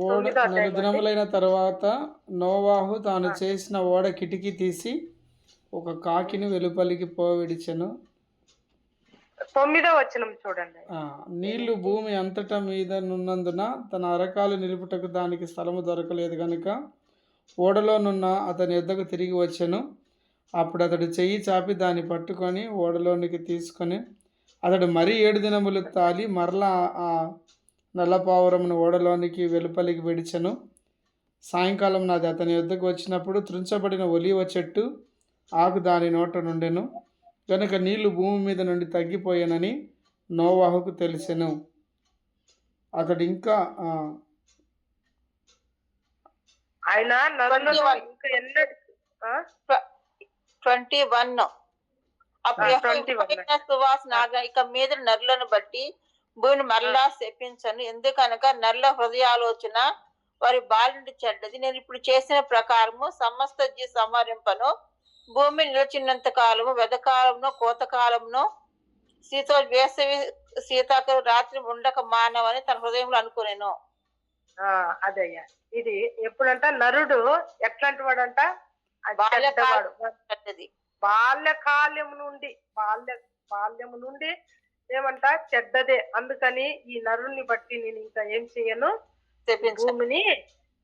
ఓడ 4 దినములైన తర్వాత నోవాహు తాను చేసిన ఓడ కిటికీ తీసి ఒక కాకిని వెలుపలికి పోవిడిచెను. 9వ వచనం చూడండి. నీళ్లు భూమి అంతటా మీద నున్నందున తన అరకాలు నిలుపుటకు దానికి స్థలము దొరకలేదు గనుక ఓడలో నున్న అతని యొద్దకు తిరిగి వచ్చెను. అప్పుడు అతడు చెయ్యి చాపి దాన్ని పట్టుకొని ఓడలోనికి తీసుకొని అతడు మరి 7 దినములు తాలి మరలా ఆ నల్లపావురమును ఓడలోనికి వెలుపలికి విడిచెను. సాయంకాలం నాది అతని యొద్దకు వచ్చినప్పుడు త్రుంచబడిన ఒలీవ చెట్టు ఆకు దాని నోట నుండెను కనుక నీళ్లు భూమి మీద నుండి తగ్గిపోయానని నోవాహుకు తెలిసెను. అతడు ఇంకా ఆయన 21 అప్పుడు సువాసన ఇక మీద నరులను బట్టి భూమిని మరలా శపించను, ఎందుకనక నరుల హృదయాలోచన వారి బాలుండి చెడ్డది. నేను ఇప్పుడు చేసిన ప్రకారము సమస్త జీవి సంహరింపను. భూమి నిలిచినంత కాలము, వెదకాలమును కోతకాలమును వేసవి శీతాకాలం రాత్రి ఉండక మానవని తన హృదయంలో అనుకునేను. ఆ అదయ్యా. ఇది ఎప్పుడంట నరుడు ఎట్లాంటి వాడంట? చెడ్డవాడు. బాల్యకాలం బాల్యకాలము నుండి బాల్యము నుండి ఏమంట చెడ్డదే. అందుకని ఈ నరుణ్ణి బట్టి నేను ఇంకా ఏం చేయను, భూమిని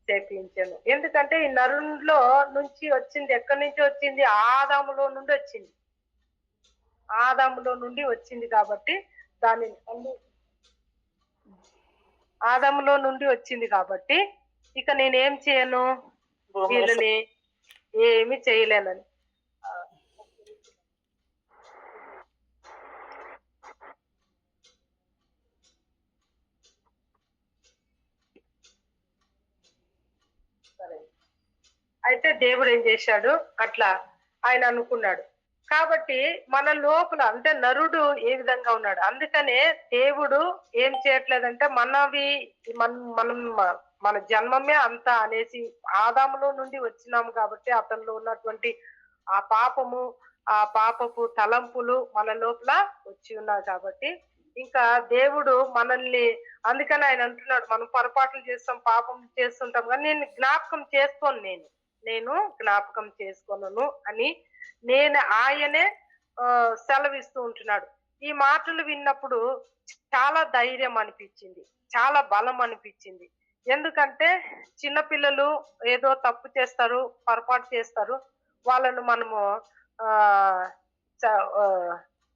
చేపించను. ఎందుకంటే ఈ నరునిలో నుంచి వచ్చింది, ఎక్కడి నుంచి వచ్చింది? ఆదాములో నుండి వచ్చింది. ఆదాములో నుండి వచ్చింది కాబట్టి ఆదాములో నుండి వచ్చింది కాబట్టి ఇక నేనేం చేయను, వీళ్ళని ఏమి చేయలేనని. సరే, అయితే దేవుడు ఏం చేశాడు, అట్లా ఆయన అనుకున్నాడు. కాబట్టి మన లోపల అంటే నరుడు ఏ విధంగా ఉన్నాడు, అందుకనే దేవుడు ఏం చేయట్లేదంటే మనం మన జన్మమే అంతా అనేసి ఆదాములో నుండి వచ్చినాము కాబట్టి అతనిలో ఉన్నటువంటి ఆ పాపపు తలంపులు మన లోపల వచ్చి ఉన్నాయి కాబట్టి ఇంకా దేవుడు మనల్ని, అందుకని ఆయన అంటున్నాడు మనం పొరపాట్లు చేస్తాం, పాపం చేస్తుంటాం కానీ నేను జ్ఞాపకం చేసుకోను, నేను జ్ఞాపకం చేసుకోను అని ఆయనే సెలవిస్తూ ఉంటున్నాడు. ఈ మాటలు విన్నప్పుడు చాలా ధైర్యం అనిపించింది, చాలా బలం అనిపించింది. ఎందుకంటే చిన్నపిల్లలు ఏదో తప్పు చేస్తారు, పొరపాటు చేస్తారు, వాళ్ళను మనము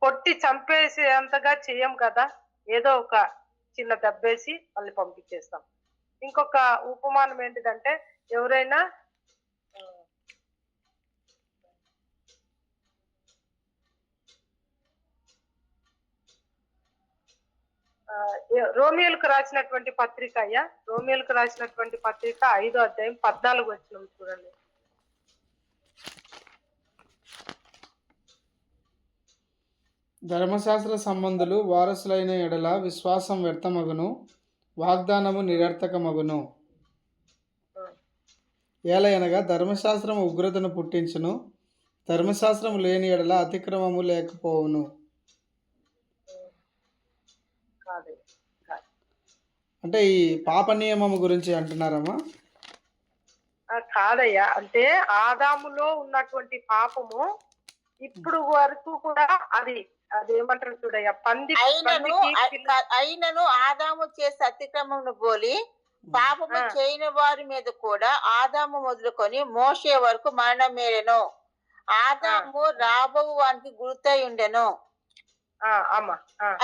కొట్టి చంపేసేంతగా చేయం కదా, ఏదో ఒక చిన్న దెబ్బేసి వాళ్ళని పంపించేస్తాం. ఇంకొక ఉపమానం ఏంటిదంటే ఎవరైనా రోమియోలకు రాసినటువంటి పత్రిక 5వ అధ్యాయం 14 వచనం చూడండి. ధర్మశాస్త్ర సంబంధులు వారసులైన ఎడల విశ్వాసం వ్యర్థమగును, వాగ్దానము నిరర్థకమగును. ఏలయనగా ధర్మశాస్త్రము ఉగ్రతను పుట్టించును, ధర్మశాస్త్రము లేని ఎడల అతిక్రమము లేకపోవును. అంటే ఈ పాప నియమము గురించి అంటున్నారమ్మా? కాదయ్యా, అంటే ఆదాములో ఉన్నటువంటి పాపము ఇప్పుడు వరకు కూడా అదేమంటారు చూడయ్యా, అయినను ఆదాము చేసే అతిక్రమమును పోలి పాపము చేయని వారి మీద కూడా ఆదాము మొదలుకొని మోషే వరకు మరణం మేలెను. ఆదాము రాబో వానికి గుర్తయి ఉండెను.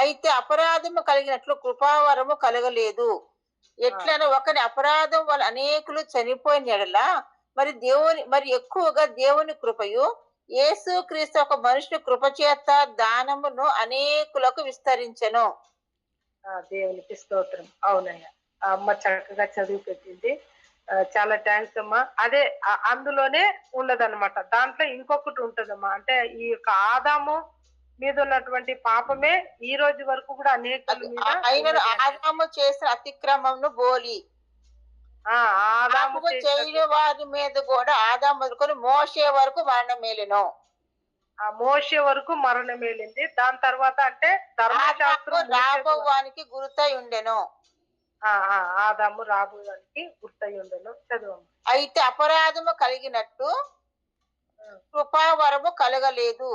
అయితే అపరాధము కలిగినట్లు కృపావరము కలగలేదు. ఎట్లనో ఒకరి అపరాధం వల్ల అనేకులు చనిపోయిన ఎడల మరి ఎక్కువగా దేవుని కృపయు యేసు క్రీస్తు ఒక మనుషుని కృపచేత దానమును అనేకులకు విస్తరించెను. దేవునికి స్తోత్రం. అవునయ్యా, అమ్మ చక్కగా చదివి పెట్టింది, చాలా థ్యాంక్స్ అమ్మా. అదే అందులోనే ఉండదన్నమాట. దాంట్లో ఇంకొకటి ఉంటదమ్మా, అంటే ఈ యొక్క ఆదాము మీద ఉన్నటువంటి పాపమే ఈ రోజు వరకు కూడా అనేకుల మీద. ఆదాము చేసిన అతిక్రమమును బోలి ఆదాము చేయని వారి మీద కూడా ఆదాము మొదలుకొని మోషే వరకు మరణం మేలెను. మోషే వరకు మరణం మేలింది. దాని తర్వాత అంటే ధర్మశాస్త్రం రాబోవానికి గుర్తై ఉండెను. ఆదాము రాబోవానికి గుర్తయి ఉండెను. చదువు. అయితే అపరాధము కలిగినట్టు కృపావరము కలగలేదు.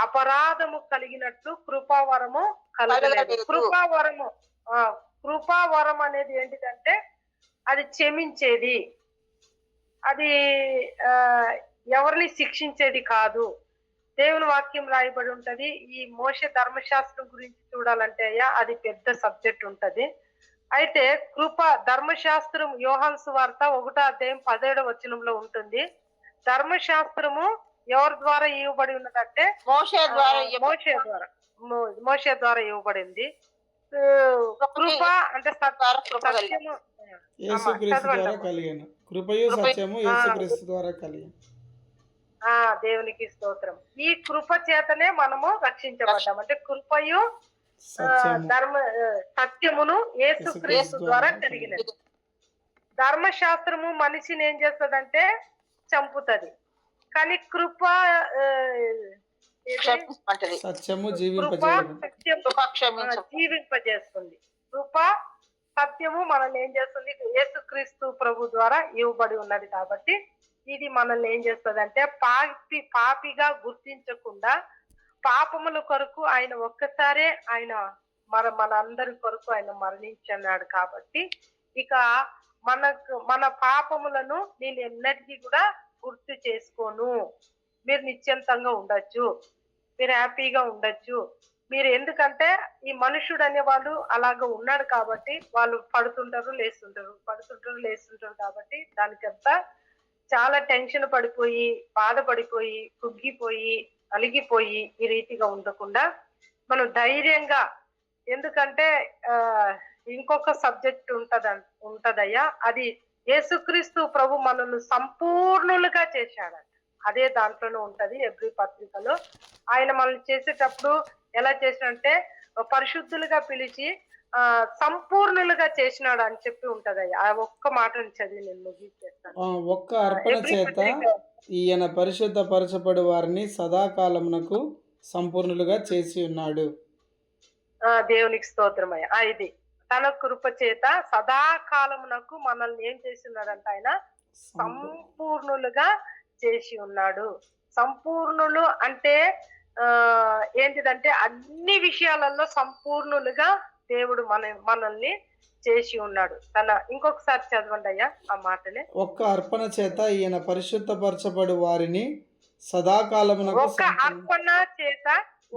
అపరాధము కలిగినట్లు కృపావరము కలగలేదు. కృపావరం అనేది ఏంటిదంటే అది క్షమించేది, అది ఎవరిని శిక్షించేది కాదు. దేవుని వాక్యం రాయబడి ఉంటది. ఈ మోషే ధర్మశాస్త్రం గురించి చూడాలంటే అయ్యా అది పెద్ద సబ్జెక్ట్ ఉంటది. అయితే ధర్మశాస్త్రం యోహాను సువార్త 1వ అధ్యాయం 17వ వచనంలో ఉంటుంది. ధర్మశాస్త్రము ఎవరి ద్వారా ఇవ్వబడి ఉన్నదంటే మోషే ద్వారా ఇవ్వబడింది. కృప అంటే సత్యము, యేసుక్రీస్తు ద్వారా కలిగెను. కృపయు సత్యము యేసుక్రీస్తు ద్వారా కలిగెను. దేవునికి స్తోత్రం. ఈ కృప చేతనే మనము రక్షించబడ్డాం. అంటే కృపయు సత్యమును యేసుక్రీస్తు ద్వారా కలిగినది. ధర్మశాస్త్రము మనిషిని ఏం చేస్తుందంటే చంపుతుంది, కానీ కృప సత్యము జీవింపజేస్తుంది. కృప సత్యము మనల్ని ఏం చేస్తుంది? యేసుక్రీస్తు ప్రభు ద్వారా ఇవ్వబడి ఉన్నది కాబట్టి ఇది మనల్ని ఏం చేస్తుందంటే పాపిగా గుర్తించకుండా పాపముల కొరకు ఆయన ఒక్కసారే ఆయన మన అందరి కొరకు ఆయన మరణించన్నాడు కాబట్టి ఇక మన పాపములను నేను ఎన్నటికీ కూడా గుర్తు చేసుకోను. మీరు నిశ్చింతంగా ఉండొచ్చు, మీరు హ్యాపీగా ఉండొచ్చు. మీరు ఎందుకంటే ఈ మనుషుడు అనేవాళ్ళు అలాగ ఉన్నాడు కాబట్టి వాళ్ళు పడుతుంటారు లేస్తుంటారు కాబట్టి దానికంతా చాలా టెన్షన్ పడిపోయి, బాధపడిపోయి, కుగ్గిపోయి, అలిగిపోయి ఈ రీతిగా ఉండకుండా మనం ధైర్యంగా, ఎందుకంటే ఇంకొక సబ్జెక్ట్ ఉంటదయ్యా, అది యేసుక్రీస్తు ప్రభు మనల్ని సంపూర్ణులుగా చేశాడంట. అదే దాంట్లోనే ఉంటది ఎబ్రీ పత్రికలో. ఆయన మనల్ని చేసేటప్పుడు ఎలా చేసినంటే పరిశుద్ధులుగా పిలిచి సంపూర్ణులుగా చేసినాడు అని చెప్పి ఉంటదయ్యా. ఆ ఒక్క మాటను చదివి నేను ముగించేస్తాను. ఒక్క అర్పణ ఎబ్రీ చేత పత్రిక ఈయన పరిశుద్ధపరచబడి వారిని సదాకాలమునకు సంపూర్ణులుగా చేసి ఉన్నాడు. దేవునికి స్తోత్రమయ్య. ఇది తన కృప చేత సదాకాలమునకు మనల్ని ఏం చేస్తున్నాడంట? ఆయన సంపూర్ణులుగా చేసి ఉన్నాడు. సంపూర్ణులు అంటే ఏంటిదంటే అన్ని విషయాలలో సంపూర్ణులుగా దేవుడు మనల్ని చేసి ఉన్నాడు. ఇంకొకసారి చదవండి అయ్యా ఆ మాటని. ఒక్క అర్పణ చేత ఈయన పరిశుద్ధపరచబడి వారిని సదాకాలమునకు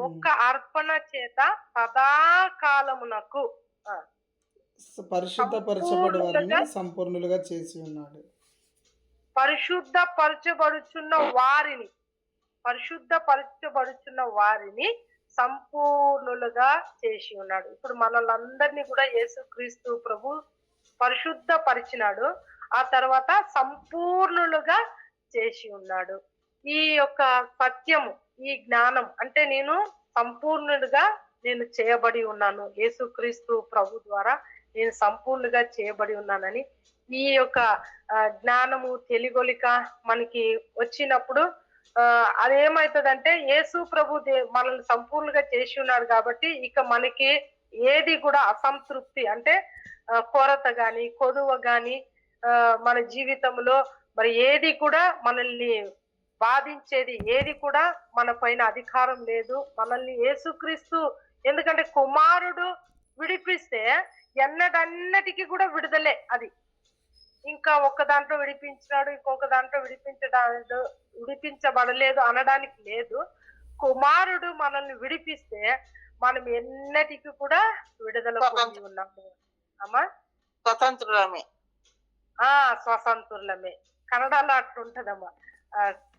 ఒక్క అర్పణ చేత సదాకాలమునకు పరిశుద్ధపరచబడి వారిని సంపూర్ణులుగా చేసి ఉన్నాడు. పరిశుద్ధపరచబడుచున్న వారిని సంపూర్ణులుగా చేసి ఉన్నాడు. ఇప్పుడు మనల్ని కూడా యేసుక్రీస్తు ప్రభు పరిశుద్ధపరిచినాడు, ఆ తర్వాత సంపూర్ణులుగా చేసి ఉన్నాడు. ఈ యొక్క సత్యము, ఈ జ్ఞానం అంటే నేను సంపూర్ణులుగా నేను చేయబడి ఉన్నాను, యేసుక్రీస్తు ప్రభు ద్వారా నేను సంపూర్ణంగా చేయబడి ఉన్నానని ఈ యొక్క జ్ఞానము తెలిగొలిక మనకి వచ్చినప్పుడు అదేమవుతుందంటే యేసు ప్రభు మనల్ని సంపూర్ణంగా చేసి ఉన్నాడు కాబట్టి ఇక మనకి ఏది కూడా అసంతృప్తి అంటే కొరత గాని కొదువ గాని మన జీవితంలో మరి ఏది కూడా మనల్ని బాధించేది ఏది కూడా మన పైన అధికారం లేదు. మనల్ని యేసుక్రీస్తు, ఎందుకంటే కుమారుడు విడిపిస్తే ఎన్నడన్నటికీ కూడా విడుదలే. అది ఇంకా ఒక్క దాంట్లో విడిపించినాడు, ఇంకొక దాంట్లో విడిపించబడలేదు అనడానికి లేదు. కుమారుడు మనల్ని విడిపిస్తే మనం ఎన్నటికి కూడా విడుదల పొంది ఉన్నాము అమ్మా, స్వతంత్రులమే. కన్నడలో అట్లుంటదమ్మా,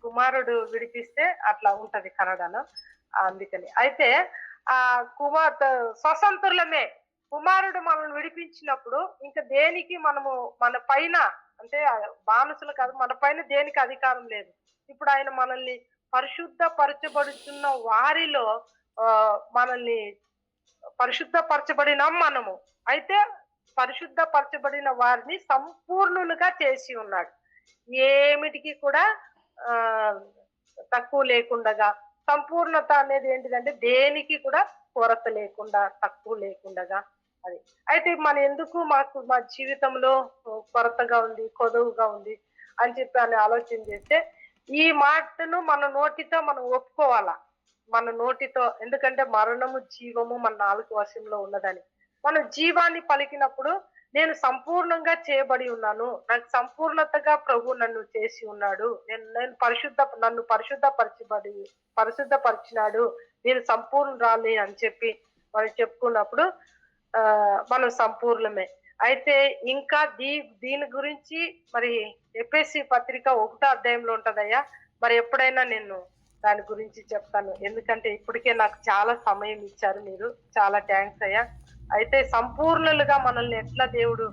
కుమారుడు విడిపిస్తే అట్లా ఉంటది కన్నడలో, అందుకని. అయితే స్వతంత్రులమే. కుమారుడు మనల్ని విడిపించినప్పుడు ఇంకా దేనికి మనము మన పైన అంటే బానిసలు కాదు, మన పైన దేనికి అధికారం లేదు. ఇప్పుడు ఆయన మనల్ని పరిశుద్ధపరచబడుతున్న వారిలో మనల్ని పరిశుద్ధపరచబడినాం మనము. అయితే పరిశుద్ధపరచబడిన వారిని సంపూర్ణులుగా చేసి ఉన్నాడు, ఏమిటికి కూడా తక్కువ లేకుండా. సంపూర్ణత అనేది ఏంటిదంటే దేనికి కూడా కొరత లేకుండా, తక్కువ లేకుండా. అది అయితే మన ఎందుకు మా జీవితంలో కొరతగా ఉంది, కొదువుగా ఉంది అని చెప్పి అని ఆలోచన చేస్తే ఈ మాటను మన నోటితో మనం ఒప్పుకోవాలా, మన నోటితో. ఎందుకంటే మరణము జీవము మన నాలుగు వశంలో ఉన్నదని మనం జీవాన్ని పలికినప్పుడు నేను సంపూర్ణంగా చేయబడి ఉన్నాను, నాకు సంపూర్ణతగా ప్రభు నన్ను చేసి ఉన్నాడు, నన్ను పరిశుద్ధపరిచినాడు, నేను సంపూర్ణురాలి అని చెప్పి మనం చెప్పుకున్నప్పుడు మనం సంపూర్ణమే. అయితే ఇంకా దీని గురించి మరి ఎఫెసీ పత్రిక 1వ అధ్యాయంలో ఉంటదయ్యా. మరి ఎప్పుడైనా నేను దాని గురించి చెప్తాను, ఎందుకంటే ఇప్పటికే నాకు చాలా సమయం ఇచ్చారు మీరు, చాలా థ్యాంక్స్ అయ్యా. అయితే సంపూర్ణులుగా మనల్ని ఎట్లా దేవుడు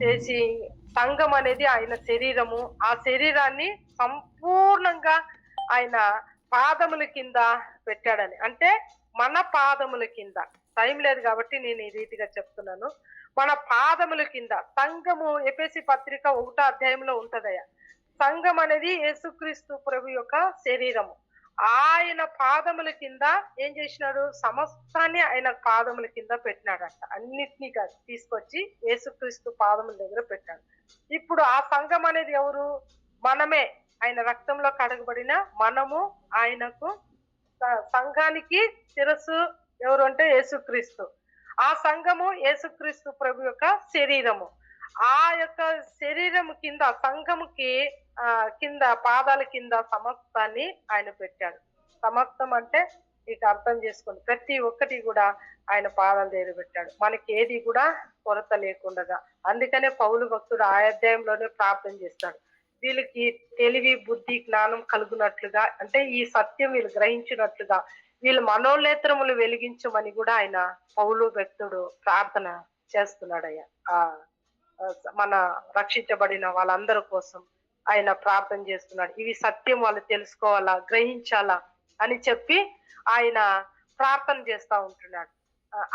చేసి, సంఘం అనేది ఆయన శరీరము, ఆ శరీరాన్ని సంపూర్ణంగా ఆయన పాదముల కింద పెట్టాడని. అంటే మన పాదముల కింద, టైం లేదు కాబట్టి నేను ఈ రీతిగా చెప్తున్నాను, మన పాదముల కింద సంఘము. ఎఫెసీ పత్రిక 1వ అధ్యాయంలో ఉంటదయ్యా. సంఘం అనేది యేసుక్రీస్తు ప్రభు యొక్క శరీరము, ఆయన పాదముల కింద ఏం చేసినాడు? సమస్తాన్ని ఆయన పాదముల కింద పెట్టినాడట. అన్నిటినీ తీసుకొచ్చి యేసుక్రీస్తు పాదముల దగ్గర పెట్టాడు. ఇప్పుడు ఆ సంఘం అనేది ఎవరు? మనమే. ఆయన రక్తంలో కడగబడిన మనము ఆయనకు సంఘానికి శిరస్సు ఎవరు అంటే యేసుక్రీస్తు. ఆ సంఘము యేసుక్రీస్తు ప్రభు యొక్క శరీరము. ఆ యొక్క శరీరము కింద సంఘముకి కింద పాదాల కింద సమస్తాన్ని ఆయన పెట్టాడు. సమస్తం అంటే ఇక అర్థం చేసుకోండి, ప్రతి ఒక్కటి కూడా ఆయన పాదాల దగ్గర పెట్టాడు, మనకి ఏది కూడా కొరత లేకుండా. అందుకనే పౌలు భక్తుడు ఆ అధ్యాయంలోనే ప్రార్థన చేస్తాడు, వీళ్ళకి తెలివి బుద్ధి జ్ఞానం కలుగునట్లుగా, అంటే ఈ సత్యం వీళ్ళు గ్రహించినట్లుగా వీళ్ళు మనోనేత్రములు వెలిగించమని కూడా ఆయన పౌలు భక్తుడు ప్రార్థన చేస్తున్నాడయ్యా. మన రక్షించబడిన వాళ్ళందరి కోసం ఆయన ప్రార్థన చేస్తున్నాడు. ఇవి సత్యం వాళ్ళు తెలుసుకోవాలా, గ్రహించాలా అని చెప్పి ఆయన ప్రార్థన చేస్తా ఉంటున్నాడు.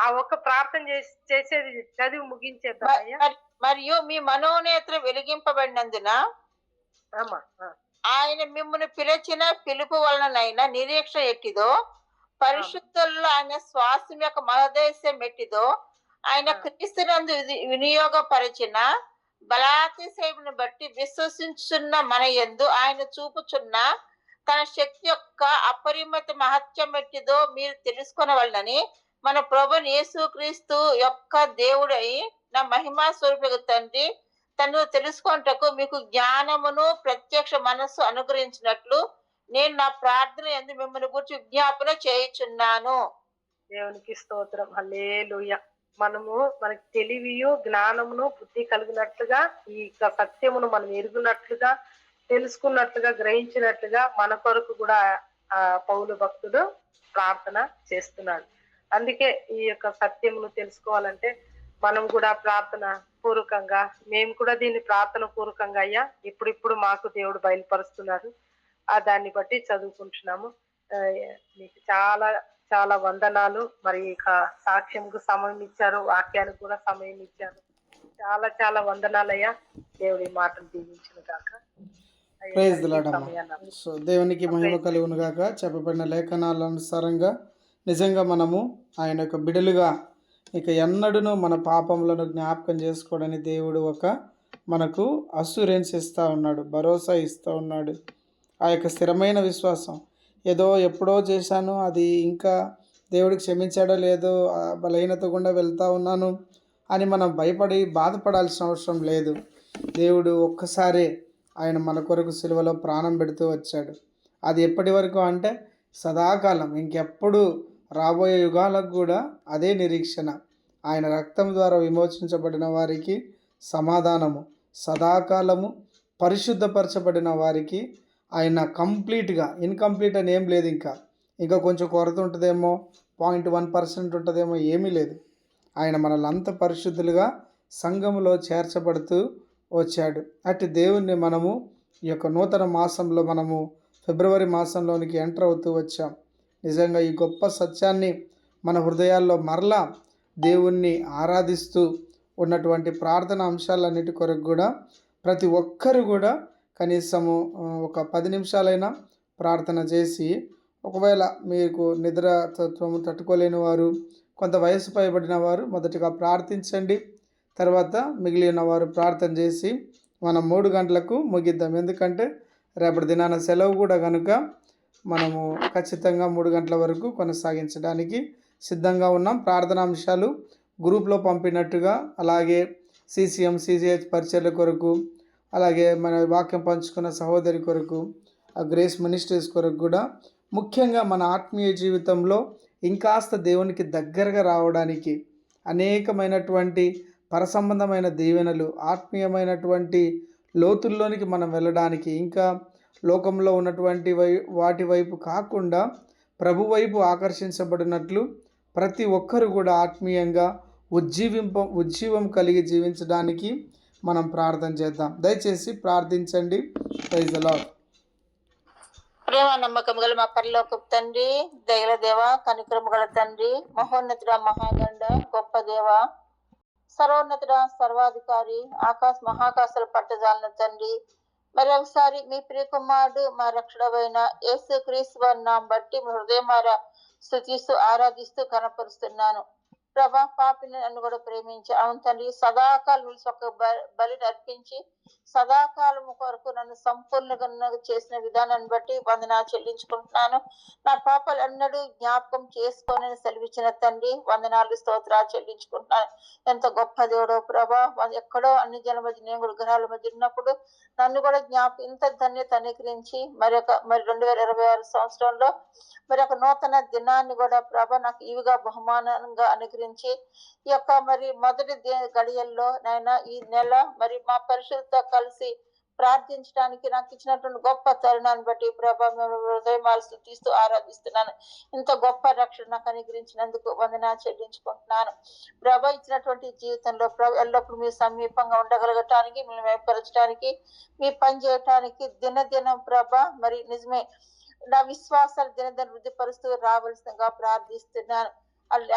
ఆ ఒక్క ప్రార్థన చేసేది చదివి ముగించేద్దామయ్యా. మరియు మీ మనోనేత్ర వెలిగింపబడినందున ఆయన మిమ్మల్ని పిలిచిన పిలుపు వలనైనా నిరీక్షణ ఎట్టిదో, పరిశుద్ధుల్లో ఆయన శ్వాసం యొక్క మహోదేశం ఎట్టిదో, ఆయన క్రీస్తునందు వినియోగపరిచిన బలాతిశయమును బట్టి విశ్వసించున్న మన యందు ఆయన చూపుచున్న తన శక్తి యొక్క అపరిమిత మహత్యం ఎట్టిదో మీరు తెలుసుకొనవలనని మన ప్రభువైన యేసుక్రీస్తు యొక్క దేవుడై నా మహిమా స్వరూపకు తండ్రి తను తెలుసుకొనుటకు మీకు జ్ఞానమును ప్రత్యక్ష మనస్సు అనుగ్రహించినట్లు నేను నా ప్రార్థన యందు మిమ్మల్ని గురించి విజ్ఞాపన చేయుచున్నాను. దేవునికి స్తోత్రం. హల్లెలూయా. మనకి తెలివియు జ్ఞానమును బుద్ధి కలిగినట్లుగా, ఈ సత్యమును మనం ఎరుగునట్లుగా, తెలుసుకున్నట్లుగా, గ్రహించినట్లుగా మన కొరకు కూడా పౌలు భక్తుడు ప్రార్థన చేస్తున్నాడు. అందుకే ఈ యొక్క సత్యమును తెలుసుకోవాలంటే మనం కూడా ప్రార్థన పూర్వకంగా, మేము కూడా దీన్ని ప్రార్థన పూర్వకంగా అయ్యా ఇప్పుడు మాకు దేవుడు బయలుపరుస్తున్నారు, దాన్ని బట్టి చదువుకుంటున్నాము. మీకు చాలా చాలా వందనాలు. మరి ఇక సాక్ష్యంకు సమయం ఇచ్చారు, వాక్యానికి కూడా సమయం ఇచ్చారు. చాలా చాలా వందనాలయ్యా. దేవుడి మాటలు దీవించిన గాక. ప్రైజ్ ది లార్డ్ అమ్మా. సో దేవునికి మహిమ కలుగును గాక. చెప్పబడిన లేఖనాల అనుసారంగా నిజంగా మనము ఆయన యొక్క బిడలుగా ఇక ఎన్నడూనూ మన పాపములను జ్ఞాపకం చేసుకోవడానికి దేవుడు మనకు అస్యూరెన్స్ ఇస్తూ ఉన్నాడు, భరోసా ఇస్తూ ఉన్నాడు. ఆ యొక్క స్థిరమైన విశ్వాసం, ఏదో ఎప్పుడో చేశాను, అది ఇంకా దేవుడికి క్షమించాడో లేదో, బలహీనత గుండా వెళ్తూ ఉన్నాను అని మనం భయపడి బాధపడాల్సిన అవసరం లేదు. దేవుడు ఒక్కసారి ఆయన మన కొరకు సిలువలో ప్రాణం పెడుతూ వచ్చాడు. అది ఎప్పటి వరకు అంటే సదాకాలం, ఇంకెప్పుడు రాబోయే యుగాలకు కూడా అదే నిరీక్షణ. ఆయన రక్తం ద్వారా విమోచించబడిన వారికి సమాధానము, సదాకాలము పరిశుద్ధపరచబడిన వారికి ఆయన కంప్లీట్గా, ఇన్కంప్లీట్ అని ఏం లేదు. ఇంకా కొంచెం కొరత ఉంటుందేమో, 0.1% ఉంటుందేమో, ఏమీ లేదు. ఆయన మనల్ని అంత పరిశుద్ధులుగా సంఘములో చేర్చబడుతూ వచ్చాడు. అట్టి దేవుణ్ణి మనము ఈ యొక్క నూతన మాసంలో మనము ఫిబ్రవరి మాసంలోనికి ఎంటర్ అవుతూ వచ్చాం. నిజంగా ఈ గొప్ప సత్యాన్ని మన హృదయాల్లో మరలా దేవుణ్ణి ఆరాధిస్తూ ఉన్నటువంటి ప్రార్థన అంశాలన్నిటి కొరకు కూడా ప్రతి ఒక్కరు కూడా కనీసము ఒక 10 నిమిషాలైనా ప్రార్థన చేసి, ఒకవేళ మీకు నిద్ర తత్వము తట్టుకోలేని వారు, కొంత వయసు పైబడిన వారు మొదటిగా ప్రార్థించండి. తర్వాత మిగిలిన వారు ప్రార్థన చేసి మనం 3 గంటలకు ముగిద్దాం. ఎందుకంటే రేపటి దినాన సెలవు కూడా కనుక మనము ఖచ్చితంగా 3 గంటల వరకు కొనసాగించడానికి సిద్ధంగా ఉన్నాం. ప్రార్థనాంశాలు గ్రూప్లో పంపినట్టుగా, అలాగే CCM CGH పరిచర్ల కొరకు, అలాగే మన వాక్యం పంచుకున్న సహోదరి కొరకు, ఆ గ్రేస్ మినిస్ట్రీస్ కొరకు కూడా, ముఖ్యంగా మన ఆత్మీయ జీవితంలో ఇంకాస్త దేవునికి దగ్గరగా రావడానికి, అనేకమైనటువంటి పరసంబంధమైన దీవెనలు, ఆత్మీయమైనటువంటి లోతుల్లోనికి మనం వెళ్ళడానికి, ఇంకా లోకంలో ఉన్నటువంటి వాటి వైపు కాకుండా ప్రభు వైపు ఆకర్షించబడినట్లు ప్రతి ఒక్కరు కూడా ఆత్మీయంగా ఉజ్జీవం కలిగి జీవించడానికి మనం ప్రార్థన చేద్దాం. దయచేసి ప్రార్థించండి. Praise the lord. ప్రేమ నమ్మకం గల మా పరలోకపు తండ్రి, దయల దేవ, కనికరము గల తండ్రి, మహోన్నతుడ, మహాగండ, గొప్ప దేవ, సర్వోన్నతుడ, సర్వాధికారి, మహాకాశాలు పట్టజాలిన తండ్రి, మరి ఒకసారి మీ ప్రియకుమారుడు మా రక్షణమైన యేసు క్రీస్తు వారి నామం బట్టి మీ హృదయమారా స్తుతిస్తూ ఆరాధిస్తూ కనపరుస్తున్నాను. ప్రభా, పాపిని నన్ను కూడా ప్రేమించి అవును తండ్రి, సదాకాలం నిలిచి ఒక బలిని అర్పించి సదాకాలం కొరకు నన్ను సంపూర్ణంగా చేసిన విధానాన్ని బట్టి వందనాలు చెల్లించుకుంటున్నాను. నా పాపాలు ఎన్నడూ జ్ఞాపకం చేసుకొని సెలవిచ్చిన తండ్రి, వందనాలు స్తోత్రాలు చెల్లించుకుంటున్నాను. ఎంత గొప్ప దేవుడో ప్రభా, ఎక్కడో అన్ని జన మధ్య నేను కూడా గ్రహాల మధ్య ఉన్నప్పుడు నన్ను కూడా ఇంత ధన్యత అనుగ్రహించి మరి 2026 సంవత్సరంలో మరి ఒక నూతన దినాన్ని కూడా ప్రభా నాకు ఇవిగా బహుమానంగా అనుగ్రహించి ఈ యొక్క మరి మొదటి గడియల్లో నైనా ఈ నెల మరి మా పరిశుద్ధతో కలిసి ప్రార్థించడానికి నాకు ఇచ్చినటువంటి గొప్ప తరుణాన్ని బట్టి ప్రభా మేము హృదయమాలు స్తుతిస్తూ ఆరాధిస్తున్నాను. ఇంత గొప్ప రక్షణ నాకు అనుగ్రహించినందుకు వందనాలు చెల్లించుకుంటున్నాను. ప్రభా, ఇచ్చినటువంటి జీవితంలో ప్రభా ఎల్లప్పుడూ మీ సమీపంగా ఉండగలగటానికి, మేము ఏర్పరచడానికి, మీ పని చేయటానికి దినదినం ప్రభా మరి నిజమే నా విశ్వాసాలు దినదిన వృద్ధిపరుస్తూ రావాల్సిందిగా ప్రార్థిస్తున్నాను.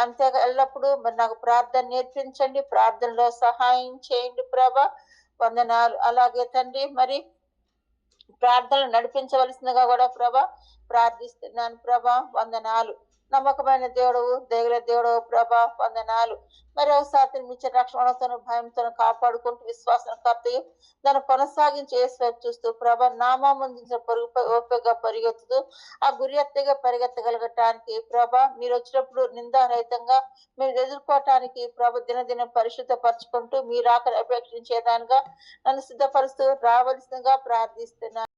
అంతేగా ఎల్లప్పుడూ మరి నాకు ప్రార్థన నేర్పించండి, ప్రార్థనలో సహాయం చేయండి ప్రభా, వందనాలు. అలాగే తండ్రి మరి ప్రార్థనలు నడిపించవలసిందిగా కూడా ప్రభా ప్రార్థిస్తున్నాను ప్రభా, వందనాలు. నమ్మకమైన దేవుడవు, దయగల దేవుడవు ప్రభా, వందనాలు. మరి ఒకసారి మిచ్చ రక్షణతో భయంతో కాపాడుకుంటూ విశ్వాసం కర్తయు దాన్ని కొనసాగించి వేసి చూస్తూ ప్రభా నామందించిన పరుగుపై ఓపికగా పరిగెత్తుతూ ఆ గురి ఎత్తగా పరిగెత్తగలగటానికి ప్రభా మీరు వచ్చినప్పుడు నిందారహితంగా మీరు ఎదుర్కోవటానికి ప్రభు దినదినం పరిశుద్ధపరచుకుంటూ మీరు ఆకలి అపేక్షించేదానిగా నన్ను సిద్ధపరుస్తూ రావలసిందిగా ప్రార్థిస్తున్నాను.